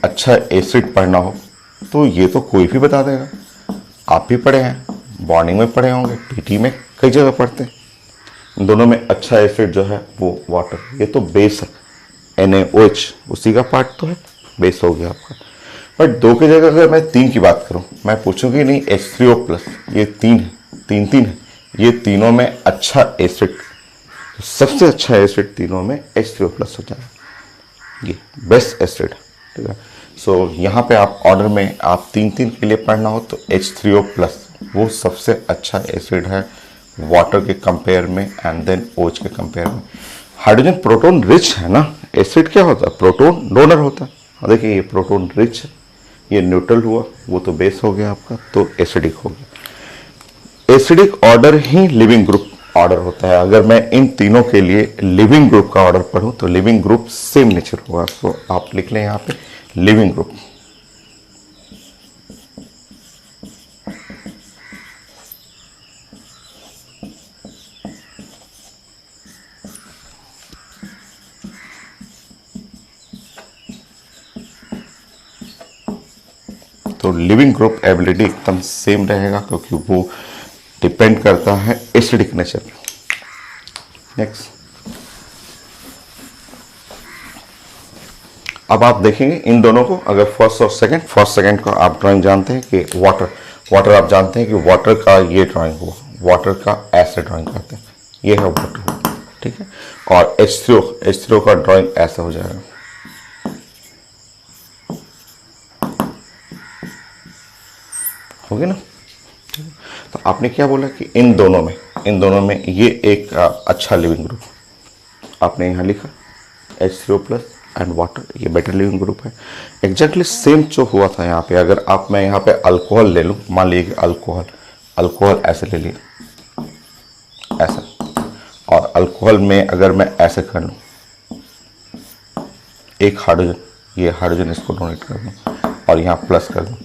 अच्छा एसिड पढ़ना हो तो ये तो कोई भी बता देगा। आप भी पढ़े हैं, बॉन्डिंग में पढ़े होंगे, पीटी में कई जगह पढ़ते हैं। इन दोनों में अच्छा एसिड जो है वो वाटर, ये तो बेस है, NaOH उसी का पार्ट तो है, बेस हो गया आपका। बट दो की जगह अगर मैं तीन की बात करूं, मैं पूछूंगी नहीं H3O+, ये तीन है, ये तीनों में अच्छा एसिड, तो सबसे अच्छा एसिड तीनों में H3O+ हो जाएगा, ये बेस्ट एसिड है, ठीक है। सो यहाँ पे आप ऑर्डर में आप तीन के लिए पढ़ना हो तो H3O+ वो सबसे अच्छा एसिड है वाटर के कंपेयर में, एंड देन OH के कंपेयर में। हाइड्रोजन प्रोटॉन रिच है ना, एसिड क्या होता है, प्रोटॉन डोनर होता है, और देखिए ये प्रोटॉन रिच है, ये न्यूट्रल हुआ, वो तो बेस हो गया आपका, तो एसिडिक हो गया। एसिडिक ऑर्डर ही लिविंग ग्रुप ऑर्डर होता है। अगर मैं इन तीनों के लिए लिविंग ग्रुप का ऑर्डर पढ़ूं तो लिविंग ग्रुप सेम नेचर होगा। तो आप लिख लें यहाँ पे लिविंग ग्रुप। तो लिविंग ग्रुप एबिलिटी एकदम सेम रहेगा क्योंकि वो डिपेंड करता है एसिडिक नेचर पे। नेक्स्ट, अब आप देखेंगे इन दोनों को, अगर फर्स्ट सेकंड का आप ड्राइंग जानते हैं कि वाटर आप जानते हैं कि वाटर का ये ड्राइंग हुआ, वाटर का ऐसे ड्राइंग करते हैं, ये है वाटर, ठीक है। और H3O का ड्राइंग ऐसा हो जाएगा, हो गया ना। तो आपने क्या बोला कि इन दोनों में ये एक अच्छा लिविंग ग्रुप, आपने यहाँ लिखा H3O+ एंड वाटर, ये बेटर लिविंग ग्रुप है। एग्जैक्टली सेम जो हुआ था यहाँ पे, अगर मैं यहाँ पे अल्कोहल ले लूँ, मान लीजिए कि अल्कोहल ऐसे ले लिया, ऐसा, और अल्कोहल में अगर मैं ऐसे कर लूँ एक हाइड्रोजन, ये हाइड्रोजन इसको डोनेट कर दूँ और यहाँ प्लस कर दूँ,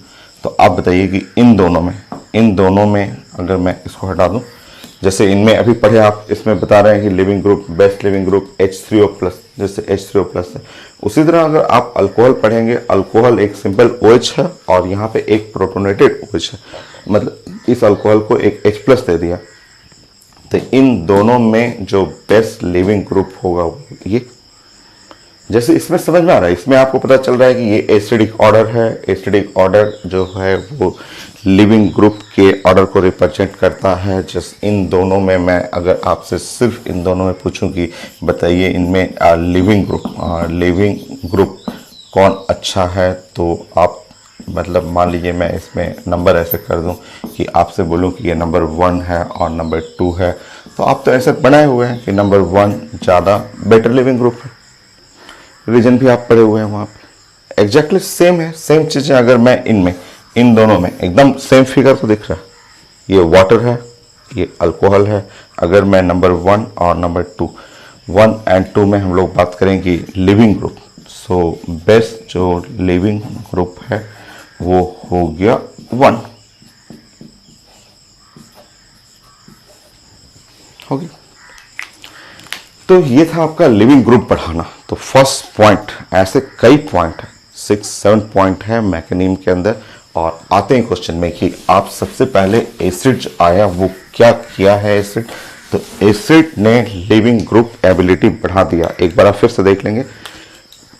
तो आप बताइए कि इन दोनों में अगर मैं इसको हटा दूं, जैसे इनमें अभी पढ़े आप, इसमें बता रहे हैं कि leaving group, best leaving group H3O+, जैसे H3O+ है, उसी तरह अगर आप अल्कोहल पढ़ेंगे, अल्कोहल एक सिंपल OH है और यहाँ पे एक प्रोटोनेटेड OH है, मतलब इस अल्कोहल को एक H+ दे दिया, तो इन दोनों में जो बेस्ट लिविंग ग्रुप होगा ये, जैसे इसमें समझ में आ रहा है, इसमें आपको पता चल रहा है कि ये एसिडिक ऑर्डर है। एसिडिक ऑर्डर जो है वो लिविंग ग्रुप के ऑर्डर को रिप्रेजेंट करता है। जस्ट इन दोनों में मैं अगर आपसे सिर्फ इन दोनों में पूछूं कि बताइए इनमें लिविंग ग्रुप कौन अच्छा है, तो आप मतलब मान लीजिए मैं इसमें नंबर ऐसे कर दूं कि आपसे बोलूं कि ये नंबर 1 है और नंबर 2 है, तो आप तो ऐसे बनाए हुए हैं कि नंबर 1 ज़्यादा बेटर लिविंग ग्रुप है। रीजन भी आप पढ़े हुए हैं वहाँ पे, एग्जैक्टली सेम है, सेम चीज़ें। अगर मैं इन दोनों में एकदम सेम फिगर को दिख रहा है, ये वाटर है, ये अल्कोहल है। अगर मैं नंबर 1 और नंबर 2, 1 एंड 2 में हम लोग बात करें कि लिविंग ग्रुप, सो बेस्ट जो लिविंग ग्रुप है वो हो गया 1, हो गया। तो ये था आपका लिविंग ग्रुप बढ़ाना। तो फर्स्ट पॉइंट, ऐसे कई पॉइंट है, 6-7 पॉइंट है मैकेनिज्म के अंदर। और आते हैं क्वेश्चन में कि आप सबसे पहले एसिड जो आया वो क्या किया है एसिड, तो एसिड ने लिविंग ग्रुप एबिलिटी बढ़ा दिया। एक बार फिर से देख लेंगे,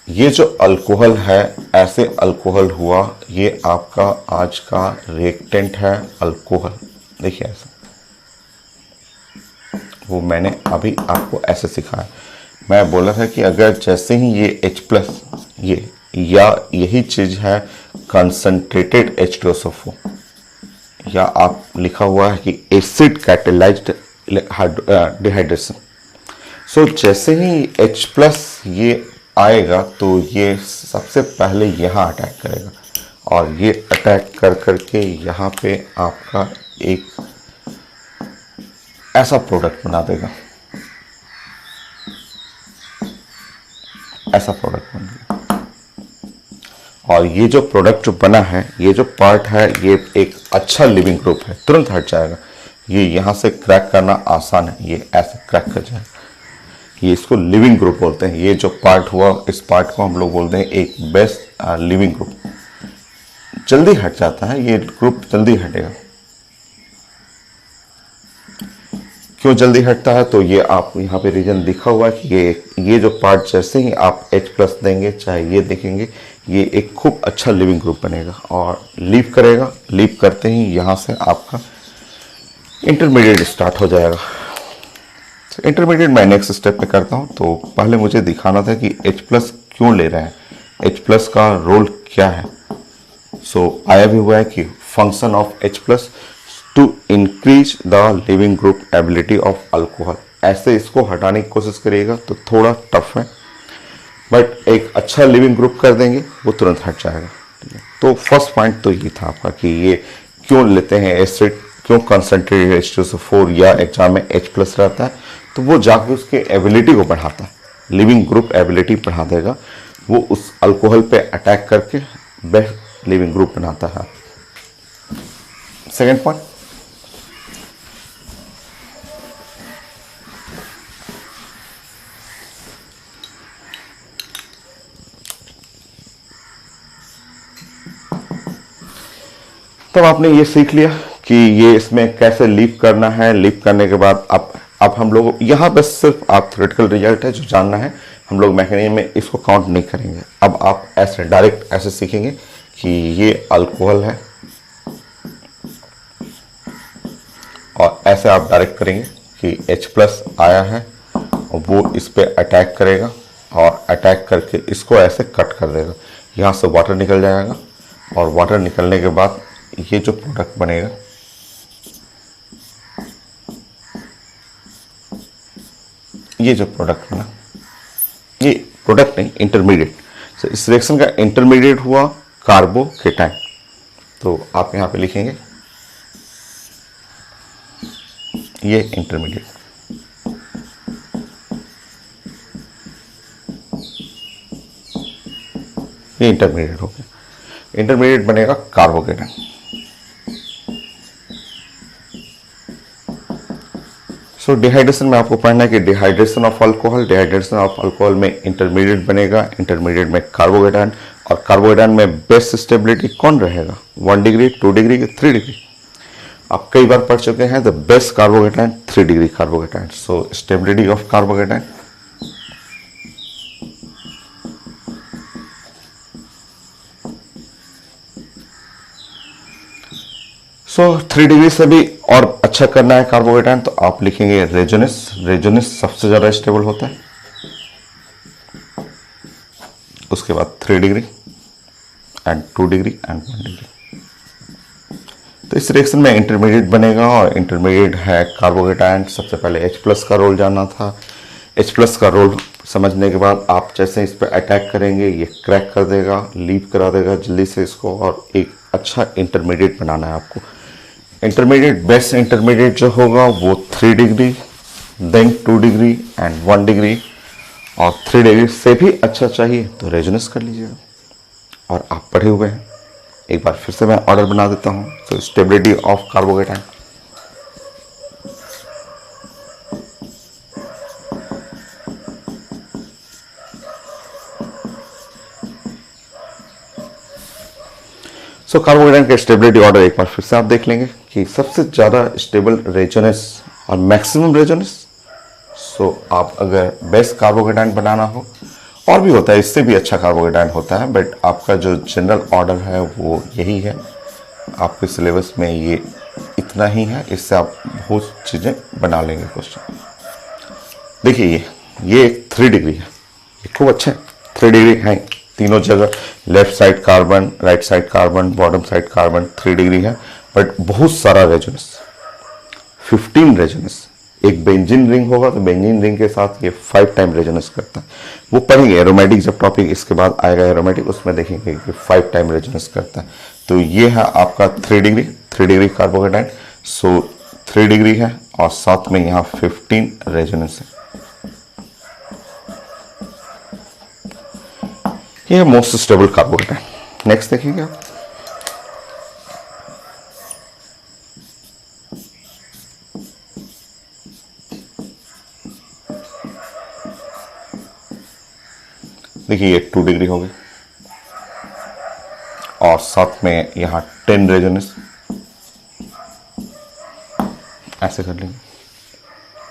ये जो अल्कोहल है, ऐसे अल्कोहल हुआ, ये आपका आज का रिएक्टेंट है अल्कोहल, देखिए ऐसा, वो मैंने अभी आपको ऐसे सिखाया। मैं बोला था कि अगर जैसे ही ये H+, ये या यही चीज है कंसंट्रेटेड H2SO4, या आप लिखा हुआ है कि एसिड कैटेलाइज्ड डिहाइड्रेशन। सो जैसे ही H प्लस ये आएगा तो ये सबसे पहले यहाँ अटैक करेगा और ये अटैक कर करके यहाँ पे आपका एक ऐसा प्रोडक्ट बना देगा, ऐसा प्रोडक्ट बन गया। और ये जो प्रोडक्ट जो बना है, ये जो पार्ट है, ये एक अच्छा लिविंग ग्रुप है, तुरंत हट जाएगा। ये यहाँ से क्रैक करना आसान है, ये ऐसे क्रैक कर जाएगा। ये इसको लिविंग ग्रुप बोलते हैं। ये जो पार्ट हुआ, इस पार्ट को हम लोग बोलते हैं एक बेस्ट लिविंग ग्रुप। जल्दी हट जाता है, ये ग्रुप जल्दी हटेगा। क्यों जल्दी हटता है? तो ये आप यहाँ पे रीजन लिखा हुआ है कि ये जो पार्ट जैसे ही आप H प्लस देंगे, चाहे ये देखेंगे, ये एक खूब अच्छा लिविंग ग्रुप बनेगा और लीव करेगा। लीव करते ही यहाँ से आपका इंटरमीडिएट स्टार्ट हो जाएगा। तो इंटरमीडिएट मैं नेक्स्ट स्टेप पे करता हूँ। तो पहले मुझे दिखाना था कि H प्लस क्यों ले रहे हैं, H प्लस का रोल क्या है। सो आया भी हुआ है कि function of H plus two increase the living group ability of alcohol. ऐसे इसको हटाने की कोशिश करिएगा तो थोड़ा टफ है, बट एक अच्छा लिविंग ग्रुप कर देंगे वो तुरंत हट जाएगा। तो फर्स्ट पॉइंट तो ये था आपका कि ये क्यों लेते हैं एसिड, क्यों कंसंट्रेटेड H2SO4 या एग्जाम में H प्लस रहता है, तो वो जाके उसके एबिलिटी को बढ़ाता है, लिविंग ग्रुप एबिलिटी बढ़ा देगा। वो उस अल्कोहल पे अटैक करके बेस्ट लिविंग ग्रुप बनाता है। सेकेंड पॉइंट, तब आपने ये सीख लिया कि ये इसमें कैसे लीव करना है। लीव करने के बाद अब हम लोग यहाँ बस सिर्फ आप थ्योरेटिकल रिजल्ट है जो जानना है, हम लोग मैकेनिज्म में इसको काउंट नहीं करेंगे। अब आप ऐसे डायरेक्ट ऐसे सीखेंगे कि ये अल्कोहल है और ऐसे आप डायरेक्ट करेंगे कि H प्लस आया है और वो इस पर अटैक करेगा और अटैक करके इसको ऐसे कट कर देगा। यहाँ से वाटर निकल जाएगा और वाटर निकलने के बाद ये जो प्रोडक्ट बनेगा, ये जो प्रोडक्ट बना, ये प्रोडक्ट नहीं इंटरमीडिएट। तो इस रिएक्शन का इंटरमीडिएट हुआ कार्बोकेटाइन। तो आप यहां पे लिखेंगे ये इंटरमीडिएट, ये इंटरमीडिएट हो गया। इंटरमीडिएट बनेगा कार्बोकेटाइन। सो डिहाइड्रेशन में आपको पढ़ना है कि डिहाइड्रेशन ऑफ अल्कोहल में इंटरमीडिएट बनेगा, इंटरमीडिएट में कार्बोकेटाइन, और कार्बोकेटाइन में बेस्ट स्टेबिलिटी कौन रहेगा, 1 डिग्री, 2 डिग्री, 3 डिग्री। आप कई बार पढ़ चुके हैं the best carbocation 3 degree carbocation. So stability of carbocation, so 3 degree से भी और अच्छा करना है कार्बोकेटाइन तो आप लिखेंगे रेजोनेस। रेजोनेस सबसे ज्यादा स्टेबल होता है। उसके बाद 3 degree and 2 degree and 1 degree. तो इस रिएक्शन में इंटरमीडिएट बनेगा और इंटरमीडिएट है कार्बोकेटाइन। सबसे पहले H प्लस का रोल जानना था। H प्लस का रोल समझने के बाद आप जैसे इस पर अटैक करेंगे ये क्रैक कर देगा, लीव करा देगा जल्दी से इसको, और एक अच्छा इंटरमीडिएट बनाना है आपको। इंटरमीडिएट बेस्ट इंटरमीडिएट जो होगा वो 3 degree, then 2 degree and 1 degree, और 3 डिग्री से भी अच्छा चाहिए तो रेजोनेंस कर लीजिएगा। और आप पढ़े हुए हैं, एक बार फिर से मैं ऑर्डर बना देता हूँ। तो stability of carbocation, so carbocation का स्टेबिलिटी ऑर्डर एक बार फिर से आप देख लेंगे कि सबसे ज़्यादा स्टेबल रेजोनेंस और मैक्सिमम रेजोनेंस। सो आप अगर बेस्ट कार्बोकेटाइन बनाना हो, और भी होता है, इससे भी अच्छा कार्बोकेटाइन होता है, बट आपका जो जनरल ऑर्डर है वो यही है। आपके सिलेबस में ये इतना ही है, इससे आप बहुत चीज़ें बना लेंगे क्वेश्चन। देखिए ये 3 डिग्री है, ये खूब अच्छा है। 3 डिग्री है, तीनों जगह left side carbon, right side carbon, bottom side carbon 3 degree है, बट बहुत सारा रेजोनेंस, 15 रेजोनेंस। एक बेंजीन रिंग होगा तो बेंजीन रिंग के साथ ये 5 टाइम रेजोनेंस करता है। वो पढ़ेंगे एरोमेटिक, जब टॉपिक इसके बाद आएगा एरोमेटिक, उसमें देखेंगे कि 5 टाइम रेजोनेंस करता है। तो ये है आपका 3 डिग्री कार्बोकेटाइन। सो 3 डिग्री है और साथ में यहाँ 15 रेजोनेंस है। ये है मोस्ट स्टेबल कार्बोकेटाइन। नेक्स्ट देखेंगे आप, देखिए ये 2 डिग्री हो गई और साथ में यहां 10 रेजोनेंस, ऐसे कर लेंगे।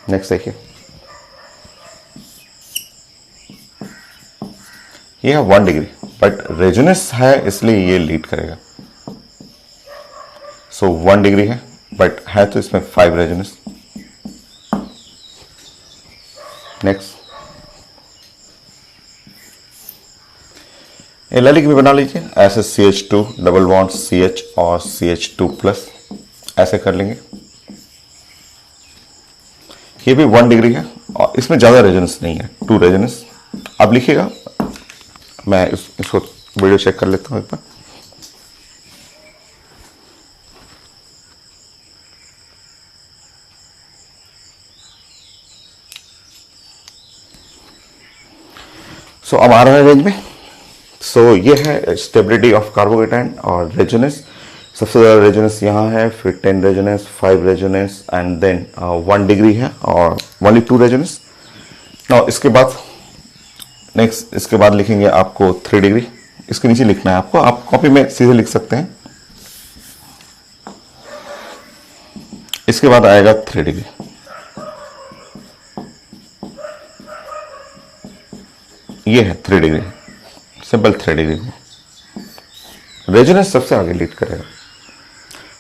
नेक्स्ट देखिए, ये है 1 डिग्री, बट रेजोनेंस है इसलिए ये लीड करेगा। सो 1 डिग्री है, बट है तो इसमें 5 रेजोनेंस। नेक्स्ट एल्डिहाइड भी बना लीजिए, ऐसे CH2 डबल बॉन्ड CH और CH2+, ऐसे कर लेंगे। ये भी 1 डिग्री है और इसमें ज़्यादा रेजोनेंस नहीं है, 2 रेजोनेंस। अब लिखिएगा, मैं इसको वीडियो चेक कर लेता हूँ एक बार। सो अब आ रहा है रेंज में। सो ये है स्टेबिलिटी ऑफ कार्बोकेटाइन और रेजोनेंस। सबसे ज़्यादा रेजोनेंस यहाँ है, फिर 10 resonance, 5 resonance and then 1 degree है और ओनली 2 रेजोनेंस। नाउ इसके बाद नेक्स्ट, इसके बाद लिखेंगे आपको 3 डिग्री। इसके नीचे लिखना है आपको, आप कॉपी में सीधे लिख सकते हैं। इसके बाद आएगा 3 डिग्री। ये है 3 डिग्री, सिंपल 3 डिग्री। रेजोनेंस सबसे आगे लीड करेगा,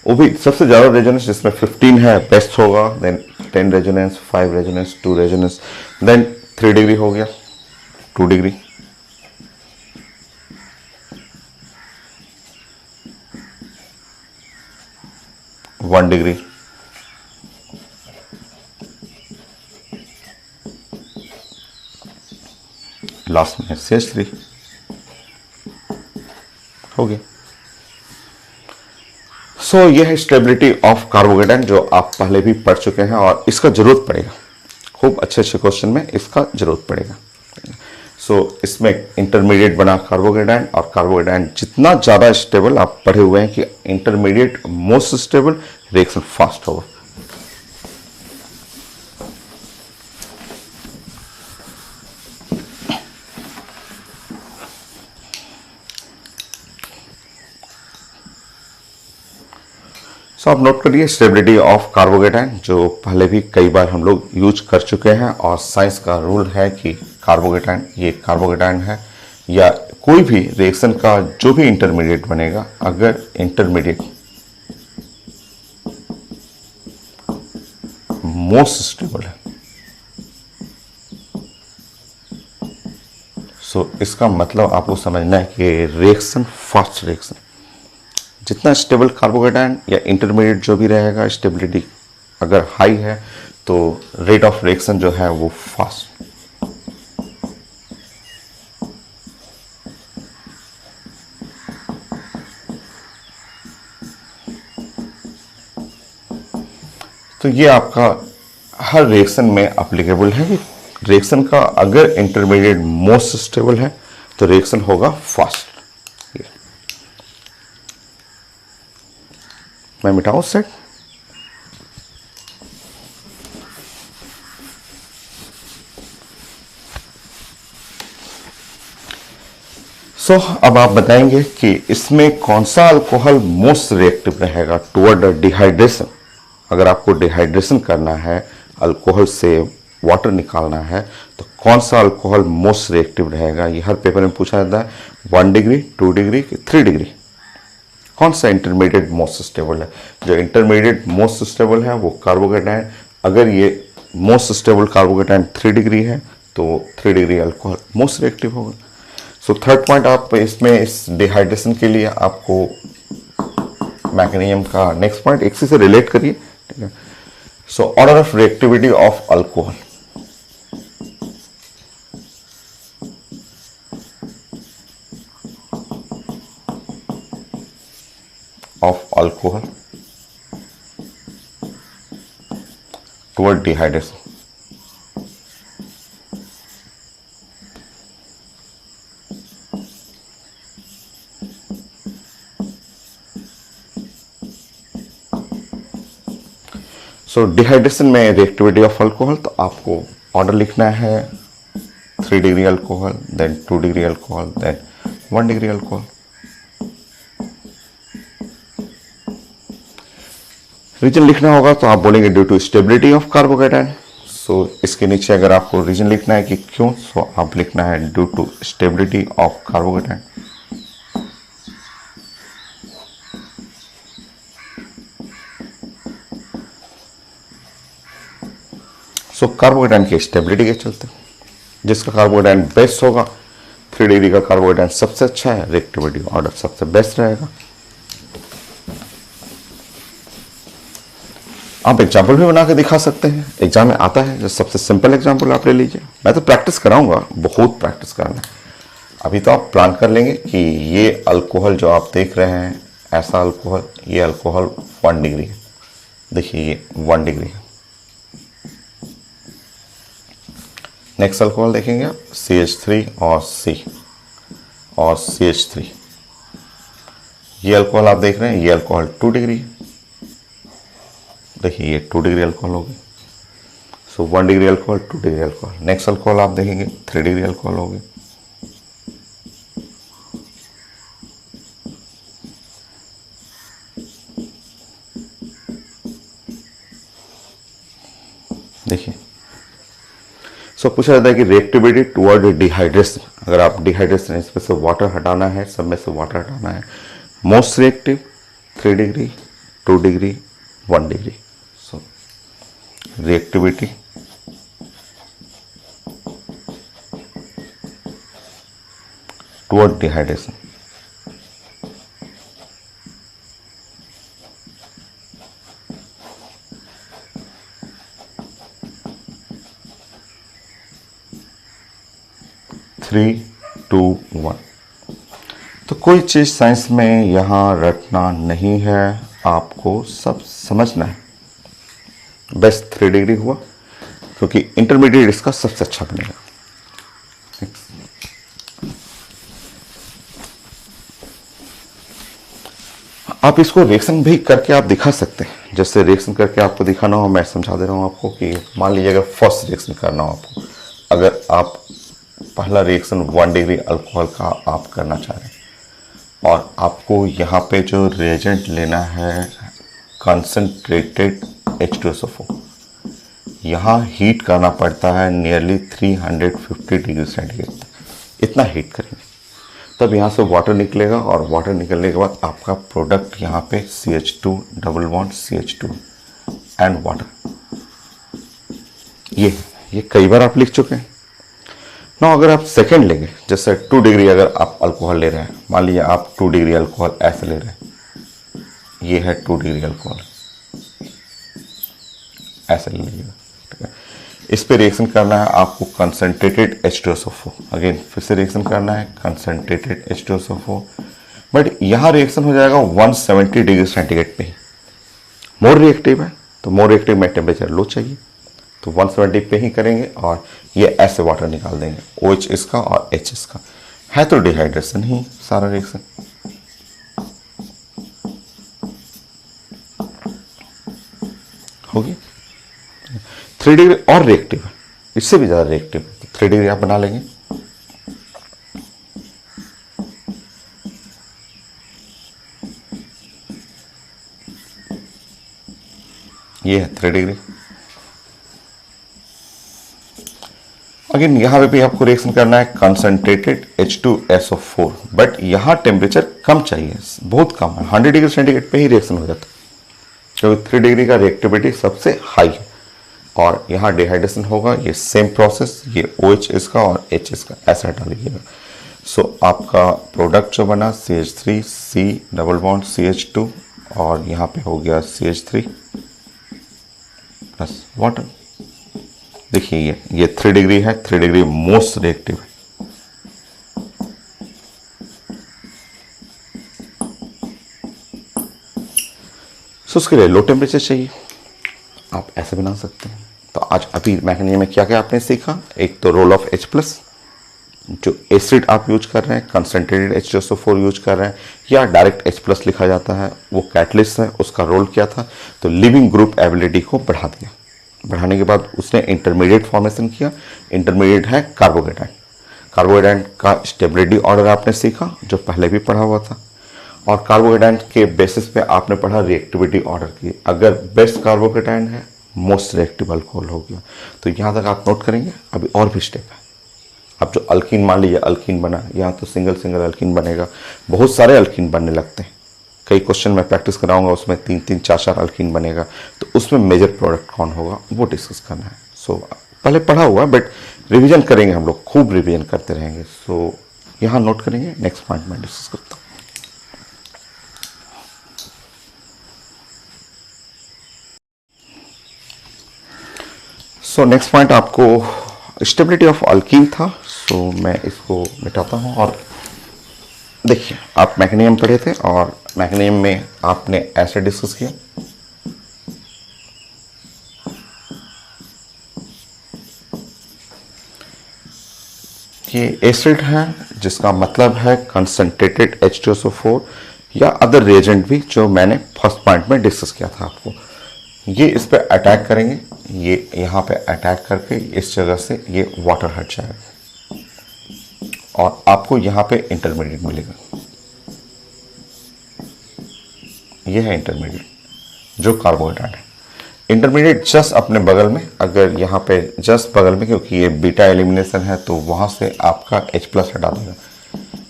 वो भी सबसे ज्यादा रेजोनेंस जिसमें 15 है बेस्ट होगा, then 10 resonance, 5 resonance, 2 resonance, then 3 degree हो गया, 2 डिग्री, वन डिग्री, लास्ट में CH3 हो गया। सो ये है स्टेबिलिटी ऑफ कार्बोकेटाइन, जो आप पहले भी पढ़ चुके हैं और इसका जरूरत पड़ेगा, खूब अच्छे अच्छे क्वेश्चन में इसका जरूरत पड़ेगा। सो इसमें इंटरमीडिएट बना कार्बोकेटाइन, और कार्बोकेटाइन जितना ज़्यादा स्टेबल आप पढ़े हुए हैं कि intermediate most stable, reaction fast होगा। सो आप नोट करिए स्टेबिलिटी ऑफ कार्बोकेटाइन, जो पहले भी कई बार हम लोग यूज कर चुके हैं, और साइंस का रूल है कि कार्बोकेटाइन, ये कार्बोकेटाइन है या कोई भी रिएक्शन का जो भी इंटरमीडिएट बनेगा, अगर इंटरमीडिएट मोस्ट स्टेबल है, सो इसका मतलब आपको समझना है कि रिएक्शन फास्ट रिएक्शन, जितना स्टेबल कार्बोकेटाइन या इंटरमीडिएट जो भी रहेगा, स्टेबिलिटी अगर हाई है तो रेट ऑफ रिएक्शन जो है वो फास्ट। तो ये आपका हर रिएक्शन में एप्लीकेबल है कि रिएक्शन का अगर इंटरमीडिएट मोस्ट स्टेबल है तो रिएक्शन होगा फास्ट। मैं मिटाऊं सेट। सो अब आप बताएंगे कि इसमें कौन सा अल्कोहल मोस्ट रिएक्टिव रहेगा टुवर्ड डिहाइड्रेशन। अगर आपको डिहाइड्रेशन करना है, अल्कोहल से वाटर निकालना है, तो कौन सा अल्कोहल मोस्ट रिएक्टिव रहेगा, ये हर पेपर में पूछा जाता है। 1 डिग्री, 2 डिग्री, 3 डिग्री, कौन सा इंटरमीडिएट मोस्ट स्टेबल है। जो इंटरमीडिएट मोस्ट स्टेबल है वो कार्बोकेटाइन, अगर ये मोस्ट स्टेबल कार्बोकेटाइन 3 डिग्री है तो 3 डिग्री अल्कोहल मोस्ट रिएक्टिव होगा। सो थर्ड पॉइंट आप इसमें इस डिहाइड्रेशन के लिए आपको मैकेनिज्म का नेक्स्ट पॉइंट इसी से रिलेट करिए, ठीक है। So order of reactivity of alcohol, toward dehydration. So dehydration में रिएक्टिविटी ऑफ अल्कोहल, तो आपको ऑर्डर लिखना है 3 degree alcohol, then 2 degree alcohol, then 1 degree alcohol. Reason लिखना होगा तो आप बोलेंगे due to stability of carbocation. So इसके नीचे अगर आपको रीजन लिखना है कि क्यों, सो आप लिखना है due to stability of carbocation. So carbocation की स्टेबिलिटी के चलते, जिसका कार्बोकेटाइन बेस्ट होगा, 3 डिग्री का कार्बोकेटाइन सबसे अच्छा है, रिएक्टिविटी ऑर्डर सबसे बेस्ट रहेगा। आप एग्जाम्पल भी बना के दिखा सकते हैं, एग्जाम में आता है, जो सबसे सिंपल एग्जाम्पल आप ले लीजिए। मैं तो प्रैक्टिस कराऊंगा, बहुत प्रैक्टिस कराना है। अभी तो आप प्लान कर लेंगे कि ये अल्कोहल जो आप देख रहे हैं, ऐसा अल्कोहल, ये अल्कोहल 1 डिग्री है। देखिए ये 1 डिग्री है। नेक्स्ट अल्कोहल देखेंगे आप, CH3 और C और CH3। ये अल्कोहल आप देख रहे हैं, ये अल्कोहल 2 डिग्री है। देखिए ये 2 डिग्री अल्कोहल होगी। सो 1 degree alcohol, 2 degree alcohol. Next alcohol आप देखेंगे 3 डिग्री अल्कोहल होगी। देखिए सो पूछा जाता है कि रिएक्टिविटी टुवर्ड डिहाइड्रेशन, अगर आप डिहाइड्रेशन इसमें से वाटर हटाना है, सब में से वाटर हटाना है, most reactive 3 degree, 2 degree, 1 degree. So reactivity toward dehydration, three two 1। तो कोई चीज़ साइंस में यहाँ रटना नहीं है, आपको सब समझना है। बेस्ट 3 डिग्री हुआ क्योंकि इंटरमीडिएट इसका सबसे अच्छा बनेगा। आप इसको रिएक्शन भी करके आप दिखा सकते हैं। जैसे रिएक्शन करके आपको दिखाना हो, मैं समझा दे रहा हूँ आपको कि मान लीजिए अगर फर्स्ट रिएक्शन करना हो आपको, अगर आप पहला रिएक्शन 1 डिग्री अल्कोहल का आप करना चाह रहे हैं और आपको यहाँ पे जो रिएजेंट लेना है कंसंट्रेटेड H2SO4, यहाँ हीट करना पड़ता है नियरली 350 डिग्री सेंटीग्रेड, इतना हीट करेंगे तब यहाँ से वाटर निकलेगा और वाटर निकलने के बाद आपका प्रोडक्ट यहाँ पे CH2 double bond CH2 and water. ये कई बार आप लिख चुके हैं ना। अगर आप सेकेंड लेंगे, जैसे 2 डिग्री अगर आप अल्कोहल ले रहे हैं, मान लीजिए आप 2 डिग्री अल्कोहल ऐसे ले रहे हैं, ये है 2 डिग्री अल्कोहल, ऐसे ले लीजिएगा, ठीक है। इस पे रिएक्शन करना है आपको कंसंट्रेटेड H2SO4, अगेन फिर से रिएक्शन करना है कंसंट्रेटेड H2SO4, बट यहाँ रिएक्शन हो जाएगा 170 डिग्री सेंटीग्रेड पे ही। मोर रिएक्टिव है तो मोर रिएक्टिव में टेम्परेचर लो चाहिए, तो 170 पे ही करेंगे और ये ऐसे वाटर निकाल देंगे, OH इसका और H इसका है, तो डिहाइड्रेशन ही सारा रिएक्शन। होगी 3 डिग्री और रिएक्टिव है, इससे भी ज़्यादा रिएक्टिव है, 3 डिग्री आप बना लेंगे। ये है 3 डिग्री। अगेन यहाँ पे भी आपको रिएक्शन करना है कंसंट्रेटेड H2SO4, बट यहाँ टेम्परेचर कम चाहिए, बहुत कम है, 100 डिग्री सेंटीग्रेड पे ही रिएक्शन हो जाता है, क्योंकि 3 डिग्री का रिएक्टिविटी सबसे हाई है। और यहाँ डिहाइड्रेशन होगा, ये सेम प्रोसेस, ये OH इसका और H इसका ऐसा हटा लीजिएगा। सो आपका प्रोडक्ट जो बना CH3 C double bond CH2 और यहाँ पे हो गया CH3 प्लस वाटर। देखिए ये 3 डिग्री है, 3 डिग्री मोस्ट रिएक्टिव है। सो उसके लिए लो टेम्परेचर चाहिए, आप ऐसे बना सकते हैं। तो आज अभी मैकेनिज्म में क्या क्या आपने सीखा, एक तो रोल ऑफ H+, जो एसिड आप यूज कर रहे हैं, कंसनट्रेटेड H2SO4 यूज कर रहे हैं या डायरेक्ट H+ लिखा जाता है, वो कैटलिस्ट है, उसका रोल क्या था, तो लिविंग ग्रुप एबिलिटी को बढ़ा दिया। बढ़ाने के बाद उसने इंटरमीडिएट फॉर्मेशन किया। इंटरमीडिएट है कार्बोकेटाइन। कार्बोकेटाइन का स्टेबिलिटी ऑर्डर आपने सीखा जो पहले भी पढ़ा हुआ था, और कार्बोकेटाइन के बेसिस पे आपने पढ़ा रिएक्टिविटी ऑर्डर की। अगर बेस्ट कार्बोकेटाइन है, मोस्ट रिएक्टिव अल्कोहल हो गया। तो यहाँ तक आप नोट करेंगे। अभी और भी स्टेप है। अब जो अल्कीन, मान लीजिए अल्कीन बना, यहाँ तो सिंगल सिंगल अल्कीन बनेगा, बहुत सारे अल्कीन बनने लगते हैं। कई क्वेश्चन मैं प्रैक्टिस कराऊंगा, उसमें 3-3, 4-4 अल्कीन बनेगा, तो उसमें मेजर प्रोडक्ट कौन होगा वो डिस्कस करना है। सो पहले पढ़ा हुआ, बट रिवीजन करेंगे हम लोग, खूब रिवीजन करते रहेंगे। सो यहाँ नोट करेंगे, नेक्स्ट पॉइंट में डिस्कस करता हूँ। सो नेक्स्ट पॉइंट आपको स्टेबिलिटी ऑफ अल्कीन था। सो मैं इसको मिटाता हूँ। और देखिए, आप मैकेनिज्म पढ़े थे और मैकेनिज्म में आपने ऐसे डिस्कस किया, कि एसिड है जिसका मतलब है कंसंट्रेटेड H2SO4 या अदर रिएजेंट भी, जो मैंने फर्स्ट पॉइंट में डिस्कस किया था आपको। ये इस पे अटैक करेंगे, ये यहाँ पे अटैक करके इस जगह से ये वाटर हट जाएगा और आपको यहाँ पे इंटरमीडिएट मिलेगा। ये है इंटरमीडिएट जो कार्बोहाइड्रेट है। इंटरमीडिएट जस्ट अपने बगल में, अगर यहाँ पे जस्ट बगल में, क्योंकि ये बीटा एलिमिनेशन है तो वहाँ से आपका H+ हटा देगा।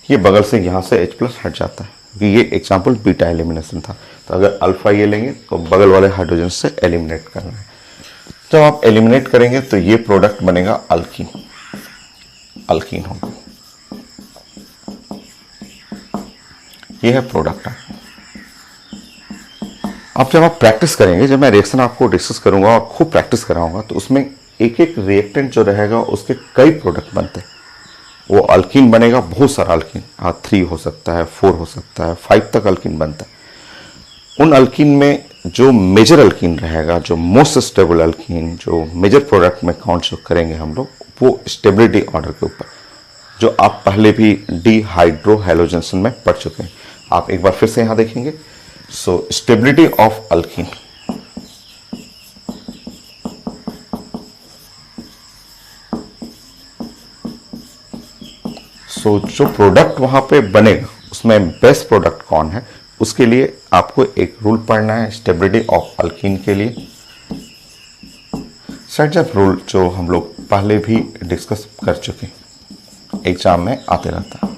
ये बगल से यहाँ से H+ हट जाता है, क्योंकि ये एग्जाम्पल बीटा एलिमिनेशन था। तो अगर अल्फा ये लेंगे तो बगल वाले हाइड्रोजन से एलिमिनेट करना है। जब आप एलिमिनेट करेंगे तो ये प्रोडक्ट बनेगा अल्कीन। अल्कीन होगा, ये है प्रोडक्ट। अब जब आप प्रैक्टिस करेंगे, जब मैं रिएक्शन आपको डिस्कस करूंगा और खूब प्रैक्टिस कराऊंगा, तो उसमें एक एक रिएक्टेंट जो रहेगा उसके कई प्रोडक्ट बनते हैं। वो अल्कीन बनेगा, बहुत सारा अल्कीन, 3 हो सकता है, 4 हो सकता है, 5 तक अल्कीन बनता है। उन अल्कीन में जो मेजर अल्कीन रहेगा, जो मोस्ट स्टेबल अल्कीन, जो मेजर प्रोडक्ट में काउंट जो करेंगे हम लोग, वो स्टेबिलिटी ऑर्डर के ऊपर, जो आप पहले भी डिहाइड्रो हैलोजेनेशन में पढ़ चुके हैं। आप एक बार फिर से यहां देखेंगे। सो स्टेबिलिटी ऑफ अल्कीन, सो जो प्रोडक्ट वहां पे बनेगा उसमें बेस्ट प्रोडक्ट कौन है, उसके लिए आपको एक रूल पढ़ना है स्टेबिलिटी ऑफ अल्कीन के लिए। सेटअप रूल जो हम लोग पहले भी डिस्कस कर चुके हैं, एग्जाम में आते रहता है।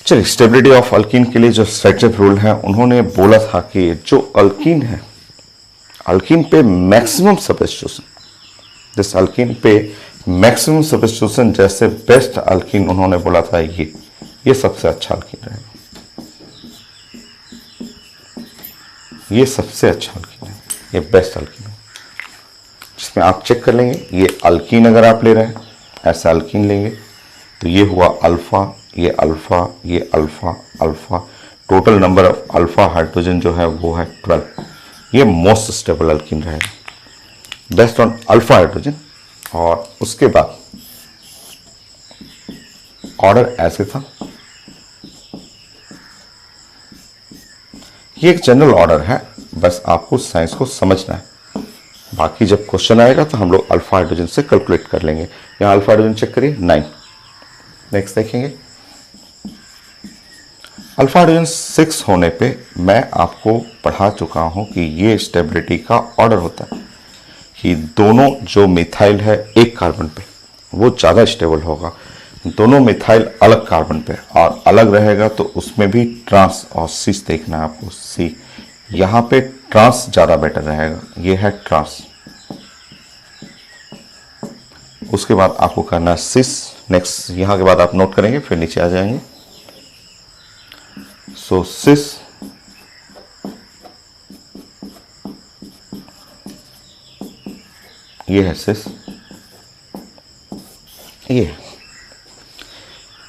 चलिए, स्टेबिलिटी ऑफ अल्कीन के लिए जो सेटअप रूल है, उन्होंने बोला था कि जो अल्कीन है, अल्कीन पे मैक्सिमम सब्स्टिट्यूशन, जिस अल्कीन पे मैक्सिमम सब्स्टिट्यूशन, जैसे बेस्ट अल्कीन उन्होंने बोला था ये सबसे अच्छा अल्कीन रहेगा, ये सबसे अच्छा अल्कीन है, ये बेस्ट अल्कीन है। जिसमें आप चेक कर लेंगे, ये अल्कीन अगर आप ले रहे हैं, ऐसा अल्कीन लेंगे तो ये हुआ अल्फा, ये अल्फा, ये alpha, alpha, total number of alpha hydrogen जो है वो है 12। ये मोस्ट स्टेबल अल्कीन रहेगा बेस्ड ऑन अल्फा हाइड्रोजन। और उसके बाद ऑर्डर ऐसे था, ये एक जनरल ऑर्डर है, बस आपको साइंस को समझना है। बाकी जब क्वेश्चन आएगा तो हम लोग अल्फा हाइड्रोजन से कैलकुलेट कर लेंगे। यहाँ अल्फा हाइड्रोजन चेक करिए 9। नेक्स्ट देखेंगे, अल्फा हाइड्रोजन 6 होने पे मैं आपको पढ़ा चुका हूं कि ये स्टेबिलिटी का ऑर्डर होता है कि दोनों जो मिथाइल है एक कार्बन पे, वो ज़्यादा स्टेबल होगा। दोनों मिथाइल अलग कार्बन पे और अलग रहेगा तो उसमें भी ट्रांस और सिस देखना है आपको। सी यहाँ पे ट्रांस ज़्यादा बेटर रहेगा, ये है ट्रांस। उसके बाद आपको करना है सिस, नेक्स्ट यहाँ के बाद आप नोट करेंगे, फिर नीचे आ जाएंगे। सो सिस ये है सिस, ये है।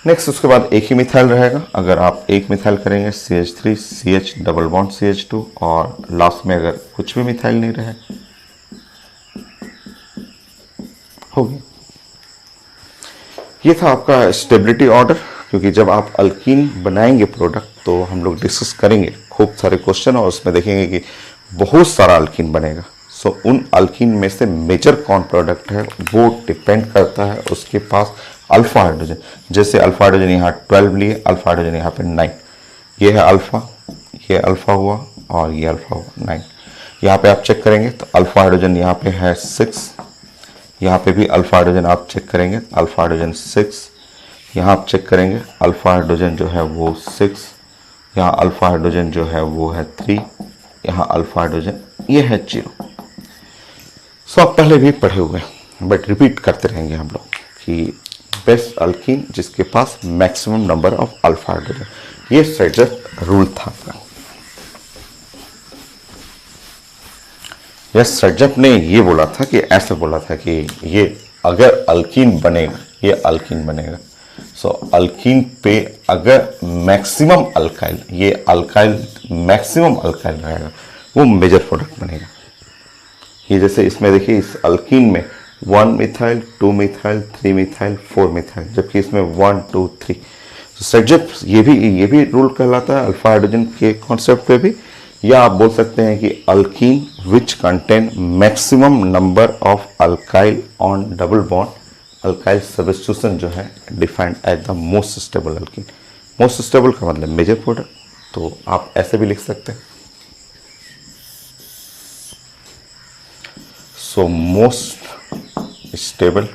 नेक्स्ट उसके बाद एक ही मिथाइल रहेगा। अगर आप एक मिथाइल करेंगे CH3 CH double bond CH2, और लास्ट में अगर कुछ भी मिथाइल नहीं रहे, हो गया। ये था आपका स्टेबिलिटी ऑर्डर, क्योंकि जब आप अल्कीन बनाएंगे प्रोडक्ट तो हम लोग डिस्कस करेंगे खूब सारे क्वेश्चन, और उसमें देखेंगे कि बहुत सारा अल्कीन बनेगा। सो उन अल्कीन में से मेजर कौन प्रोडक्ट है वो डिपेंड करता है उसके पास अल्फा हाइड्रोजन। जैसे अल्फा हाइड्रोजन यहाँ 12 लिए, अल्फा हाइड्रोजन यहाँ पे 9, ये है अल्फा, ये अल्फा हुआ और ये अल्फा हुआ 9। यहाँ पे आप चेक करेंगे तो अल्फा हाइड्रोजन यहाँ पे है 6, यहाँ पे भी अल्फा हाइड्रोजन आप चेक करेंगे, अल्फा हाइड्रोजन 6, यहाँ आप चेक करेंगे अल्फा हाइड्रोजन जो है वो 6, यहाँ अल्फा हाइड्रोजन जो है वो है 3, यहाँ अल्फा हाइड्रोजन ये है 0। सो आप पहले भी पढ़े हुए हैं, बट रिपीट करते रहेंगे हम लोग कि बेस्ट अल्कीन जिसके पास maximum number of alpha hydrogen, ये सर्जर रूल था आपका। यस, सर्जप ने ये बोला था कि ऐसे बोला था कि ये अगर अल्कीन बनेगा, ये अल्कीन बनेगा। सो अल्कीन पे अगर मैक्सिमम अल्काइल, ये अल्काइल मैक्सिमम अल्काइल रहेगा, वो मेजर प्रोडक्ट बनेगा। ये जैसे इसमें देखिए, इस अल्कीन में 1 मिथाइल 2 मिथाइल 3 मिथाइल 4 मिथाइल, जबकि इसमें 1 2 3। तो सर्जप ये भी रूल कहलाता है अल्फा हाइड्रोजन के कॉन्सेप्ट पे भी। या आप बोल सकते हैं कि alkene which contain maximum number of alkyl on double bond, alkyl substitution जो है defined as the most stable alkene. Most stable का मतलब मेजर प्रोडक्ट, तो आप ऐसे भी लिख सकते हैं। सो मोस्ट स्टेबल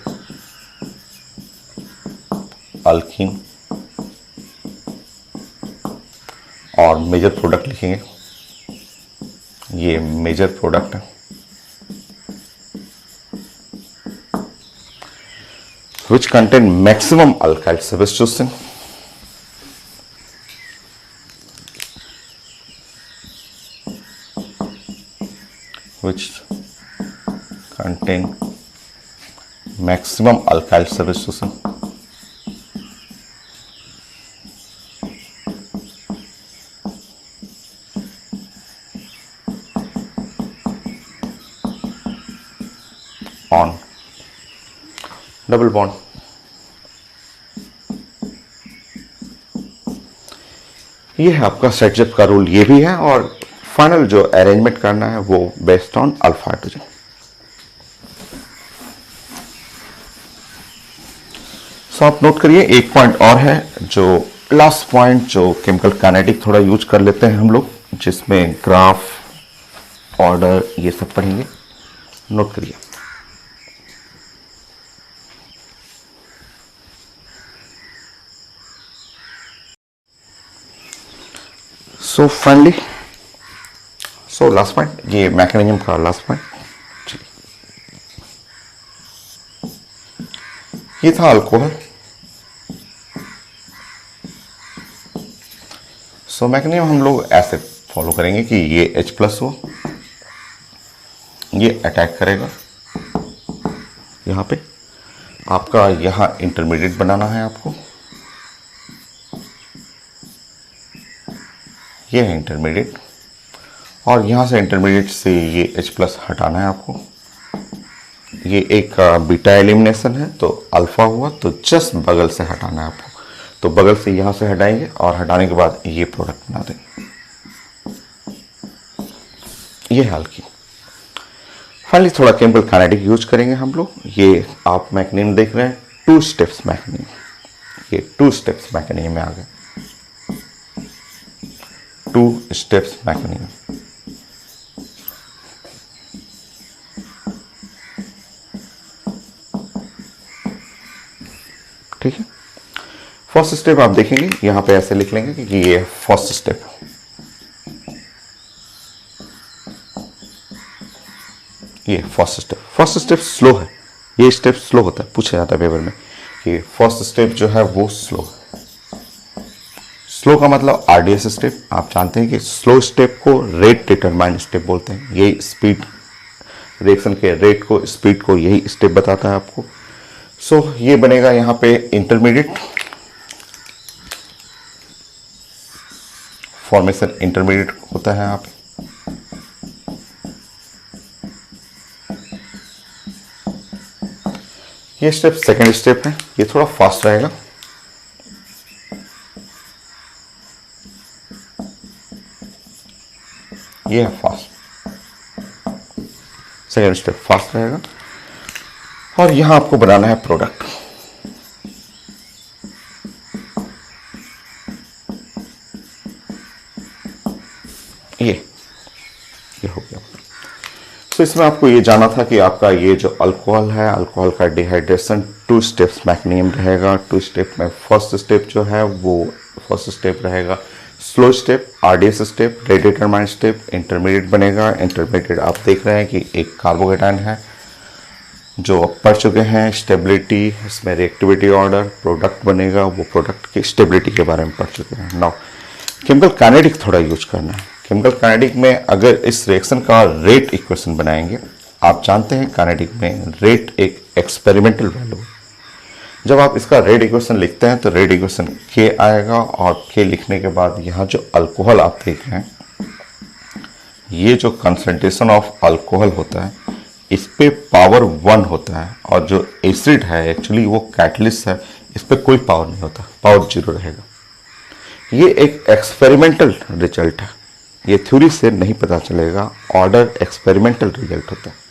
अल्कीन और मेजर प्रोडक्ट लिखेंगे, ये मेजर प्रोडक्ट है which contain maximum alkyl substitution which contain maximum alkyl substitution on double bond. ये है आपका सर्जप का रूल, ये भी है। और फाइनल जो अरेंजमेंट करना है वो बेस्ड ऑन अल्फा हाइड्रोजन। सो आप नोट करिए, एक पॉइंट और है जो लास्ट पॉइंट, जो केमिकल काइनेटिक थोड़ा यूज कर लेते हैं हम लोग, जिसमें ग्राफ ऑर्डर ये सब पढ़ेंगे। नोट करिए। So finally, so last point, ये मैकेनिज्म का लास्ट पॉइंट। ये था अल्कोहल। सो मैकेनिज्म हम लोग ऐसे फॉलो करेंगे कि ये H+ हो, ये अटैक करेगा यहाँ पे, आपका यहाँ इंटरमीडिएट बनाना है आपको, ये है इंटरमीडिएट, और यहाँ से इंटरमीडिएट से ये H+ हटाना है आपको। ये एक बीटा एलिमिनेशन है, तो अल्फा हुआ तो जस्ट बगल से हटाना है आपको। तो बगल से यहाँ से हटाएंगे और हटाने के बाद ये प्रोडक्ट बना देंगे, ये है अल्कीन। फाइनली थोड़ा केमिकल काइनेटिक यूज करेंगे हम लोग। ये आप मैकेनिज्म देख रहे हैं, 2 स्टेप्स मैकेनिज्म, ये 2 स्टेप्स मैकेनिज्म में आ गए, 2 स्टेप्स मैकेनिज्म। ठीक है। फर्स्ट स्टेप आप देखेंगे, यहां पे ऐसे लिख लेंगे कि ये फर्स्ट स्टेप, ये first step. First step slow है, ये स्टेप स्लो होता है, पूछा जाता है पेपर में कि फर्स्ट स्टेप जो है वो स्लो। स्लो का मतलब आरडीएस स्टेप। आप जानते हैं कि स्लो स्टेप को रेट डिटरमाइन स्टेप बोलते हैं। यही स्पीड, रिएक्शन के रेट को, स्पीड को यही स्टेप बताता है आपको। सो ये बनेगा यहाँ पे इंटरमीडिएट, फॉर्मेशन इंटरमीडिएट होता है यहाँ पे। ये स्टेप सेकंड स्टेप है, ये थोड़ा फास्ट रहेगा। ये है फास्ट, सेकंड स्टेप फास्ट रहेगा। और यहां आपको बनाना है प्रोडक्ट। ये हो गया। तो इसमें आपको ये जाना था कि आपका ये जो अल्कोहल है, अल्कोहल का डिहाइड्रेशन 2 स्टेप्स मैकेनिज्म रहेगा। 2 स्टेप में फर्स्ट स्टेप जो है वो फर्स्ट स्टेप रहेगा slow step, RDS step, rate determine step, intermediate बनेगा। इंटरमीडिएट आप देख रहे हैं कि एक कार्बोकेटायन है जो पढ़ चुके हैं, स्टेबिलिटी, इसमें रिएक्टिविटी ऑर्डर, प्रोडक्ट बनेगा, वो प्रोडक्ट की स्टेबिलिटी के बारे में पढ़ चुके हैं। नाउ केमिकल काइनेटिक थोड़ा यूज करना है। केमिकल काइनेटिक में अगर इस रिएक्शन का रेट इक्वेशन बनाएंगे, आप जानते हैं काइनेटिक में रेट एक एक्सपेरिमेंटल वैल्यू है। जब आप इसका रेट इक्वेशन लिखते हैं तो रेट इक्वेशन के आएगा, और के लिखने के बाद यहाँ जो अल्कोहल आप देख रहे हैं, ये जो कंसंट्रेशन ऑफ अल्कोहल होता है इस पे पावर 1 होता है, और जो एसिड है एक्चुअली वो कैटलिस्ट है, इस पे कोई पावर नहीं होता, पावर 0 रहेगा। ये एक एक्सपेरिमेंटल रिजल्ट है, ये थ्योरी से नहीं पता चलेगा, ऑर्डर एक्सपेरिमेंटल रिजल्ट होता है।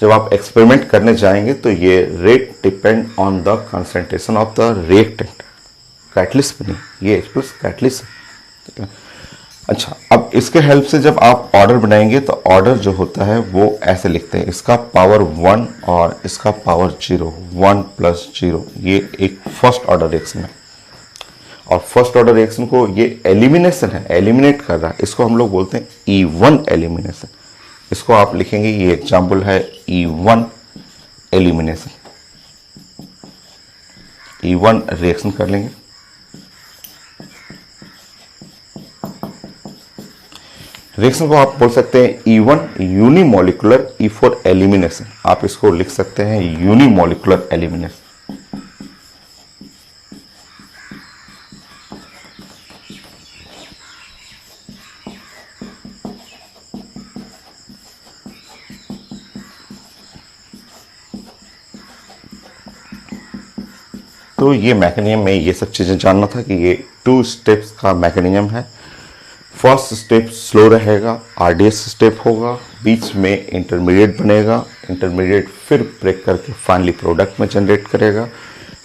जब आप एक्सपेरिमेंट करने जाएंगे तो ये rate depend on the concentration of the reactant, catalyst पे नहीं, ये एक्सप्रेस कैटलिस्ट है। अच्छा, अब इसके हेल्प से जब आप ऑर्डर बनाएंगे तो ऑर्डर जो होता है वो ऐसे लिखते हैं, इसका पावर 1 और इसका पावर 0, 1 + 0, ये एक फर्स्ट ऑर्डर रिएक्शन है। और फर्स्ट ऑर्डर रिएक्शन को ये एलिमिनेशन है, एलिमिनेट कर रहा है, इसको हम लोग बोलते हैं E1 एलिमिनेशन। इसको आप लिखेंगे, ये एग्जाम्पल है E1 एलिमिनेशन। E1 रिएक्शन कर लेंगे, रिएक्शन को आप बोल सकते हैं E1 यूनिमोलिकुलर, E4 एलिमिनेशन। आप इसको लिख सकते हैं यूनिमोलिकुलर एलिमिनेशन। तो ये मैकेनिज्म में ये सब चीज़ें जानना था कि ये 2 स्टेप्स का मैकेनिज्म है। फर्स्ट स्टेप स्लो रहेगा, आरडीएस स्टेप होगा, बीच में इंटरमीडिएट बनेगा, इंटरमीडिएट फिर ब्रेक करके फाइनली प्रोडक्ट में जनरेट करेगा।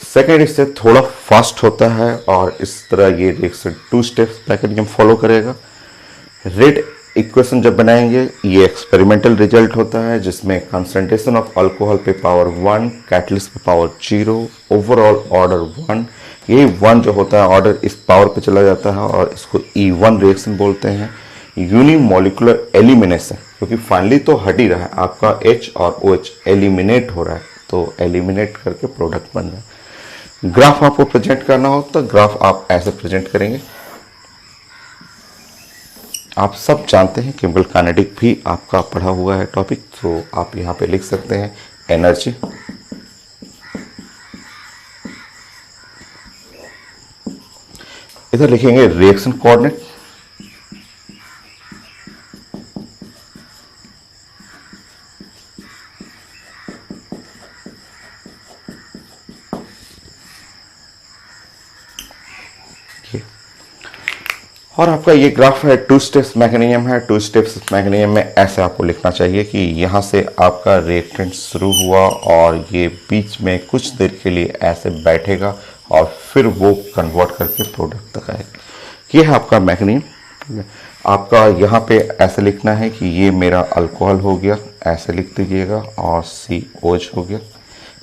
सेकेंड स्टेप थोड़ा फास्ट होता है, और इस तरह ये रिएक्शन 2 स्टेप्स मैकेनिज्म फॉलो करेगा। रेट इक्वेशन जब बनाएंगे, ये एक्सपेरिमेंटल रिजल्ट होता है जिसमें कंसंट्रेशन ऑफ अल्कोहल पे पावर 1, कैटलिस्ट पे पावर 0, ओवरऑल ऑर्डर 1। ये 1 जो होता है ऑर्डर इस पावर पे चला जाता है, और इसको E1 रिएक्शन बोलते हैं। यूनिमोलिकुलर एलिमिनेशन, क्योंकि फाइनली तो हट ही रहा है, आपका H और OH एलिमिनेट हो रहा है, तो एलिमिनेट करके प्रोडक्ट बन रहा है। ग्राफ आपको प्रेजेंट करना हो तो ग्राफ आप ऐसे प्रेजेंट करेंगे। आप सब जानते हैं केमिकल काइनेटिक भी आपका पढ़ा हुआ है टॉपिक, तो आप यहाँ पे लिख सकते हैं एनर्जी, इधर लिखेंगे रिएक्शन कोऑर्डिनेट, और आपका ये ग्राफ है 2 स्टेप्स मैकेनिज्म है। 2 स्टेप्स मैकेनिज्म में ऐसे आपको लिखना चाहिए कि यहाँ से आपका रिएक्टेंट शुरू हुआ और ये बीच में कुछ देर के लिए ऐसे बैठेगा और फिर वो कन्वर्ट करके प्रोडक्ट तक आएगा। ये है आपका मैकेनिज्म। आपका यहाँ पे ऐसे लिखना है कि ये मेरा अल्कोहल हो गया, ऐसे लिख दीजिएगा, और COH हो गया,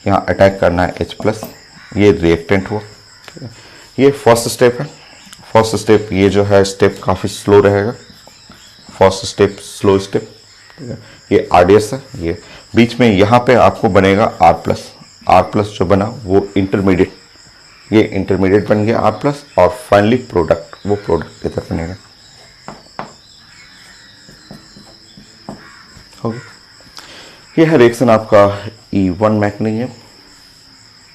यहाँ अटैक करना है H+, ये रिएक्टेंट हुआ। ये फर्स्ट स्टेप है। फर्स्ट स्टेप ये जो है स्टेप काफ़ी स्लो रहेगा, फर्स्ट स्टेप स्लो स्टेप। ये आरडीएस है, ये बीच में यहाँ पे आपको बनेगा R+, आर प्लस जो बना वो इंटरमीडिएट, ये इंटरमीडिएट बन गया आर प्लस, और फाइनली प्रोडक्ट, वो प्रोडक्ट इधर बनेगा। हो गया। ये है रिएक्शन आपका E1 mechanism,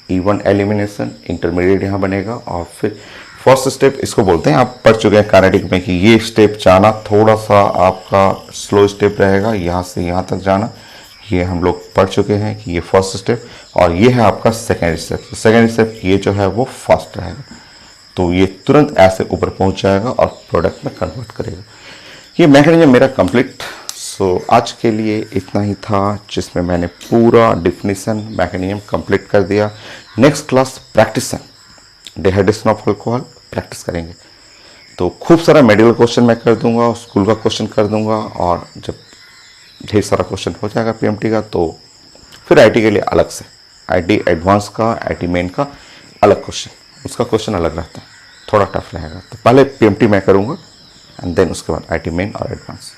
E1 elimination, intermediate यहाँ बनेगा, और फिर फर्स्ट स्टेप इसको बोलते हैं, आप पढ़ चुके हैं काइनेटिक में कि ये स्टेप जाना थोड़ा सा आपका स्लो स्टेप रहेगा, यहाँ से यहाँ तक जाना, ये हम लोग पढ़ चुके हैं कि ये फर्स्ट स्टेप, और ये है आपका सेकेंड स्टेप। सेकेंड स्टेप ये जो है वो फास्ट रहेगा, तो ये तुरंत ऐसे ऊपर पहुंच जाएगा और प्रोडक्ट में कन्वर्ट करेगा। ये मैकेनिज्म मेरा कंप्लीट। सो आज के लिए इतना ही था, जिसमें मैंने पूरा डिफिनीशन मैकेनिज्म कंप्लीट कर दिया। नेक्स्ट क्लास प्रैक्टिस है, डिहाइड्रेशन ऑफ अल्कोहल प्रैक्टिस करेंगे, तो खूब सारा मेडिकल क्वेश्चन मैं कर दूंगा, स्कूल का क्वेश्चन कर दूंगा, और जब ढेर सारा क्वेश्चन हो जाएगा पीएमटी का, तो फिर आईटी के लिए अलग से, आईटी एडवांस का, आईटी मेन का अलग क्वेश्चन, उसका क्वेश्चन अलग रहता है, थोड़ा टफ रहेगा। तो पहले पीएमटी मैं करूँगा एंड देन उसके बाद आईटी मेन और एडवांस।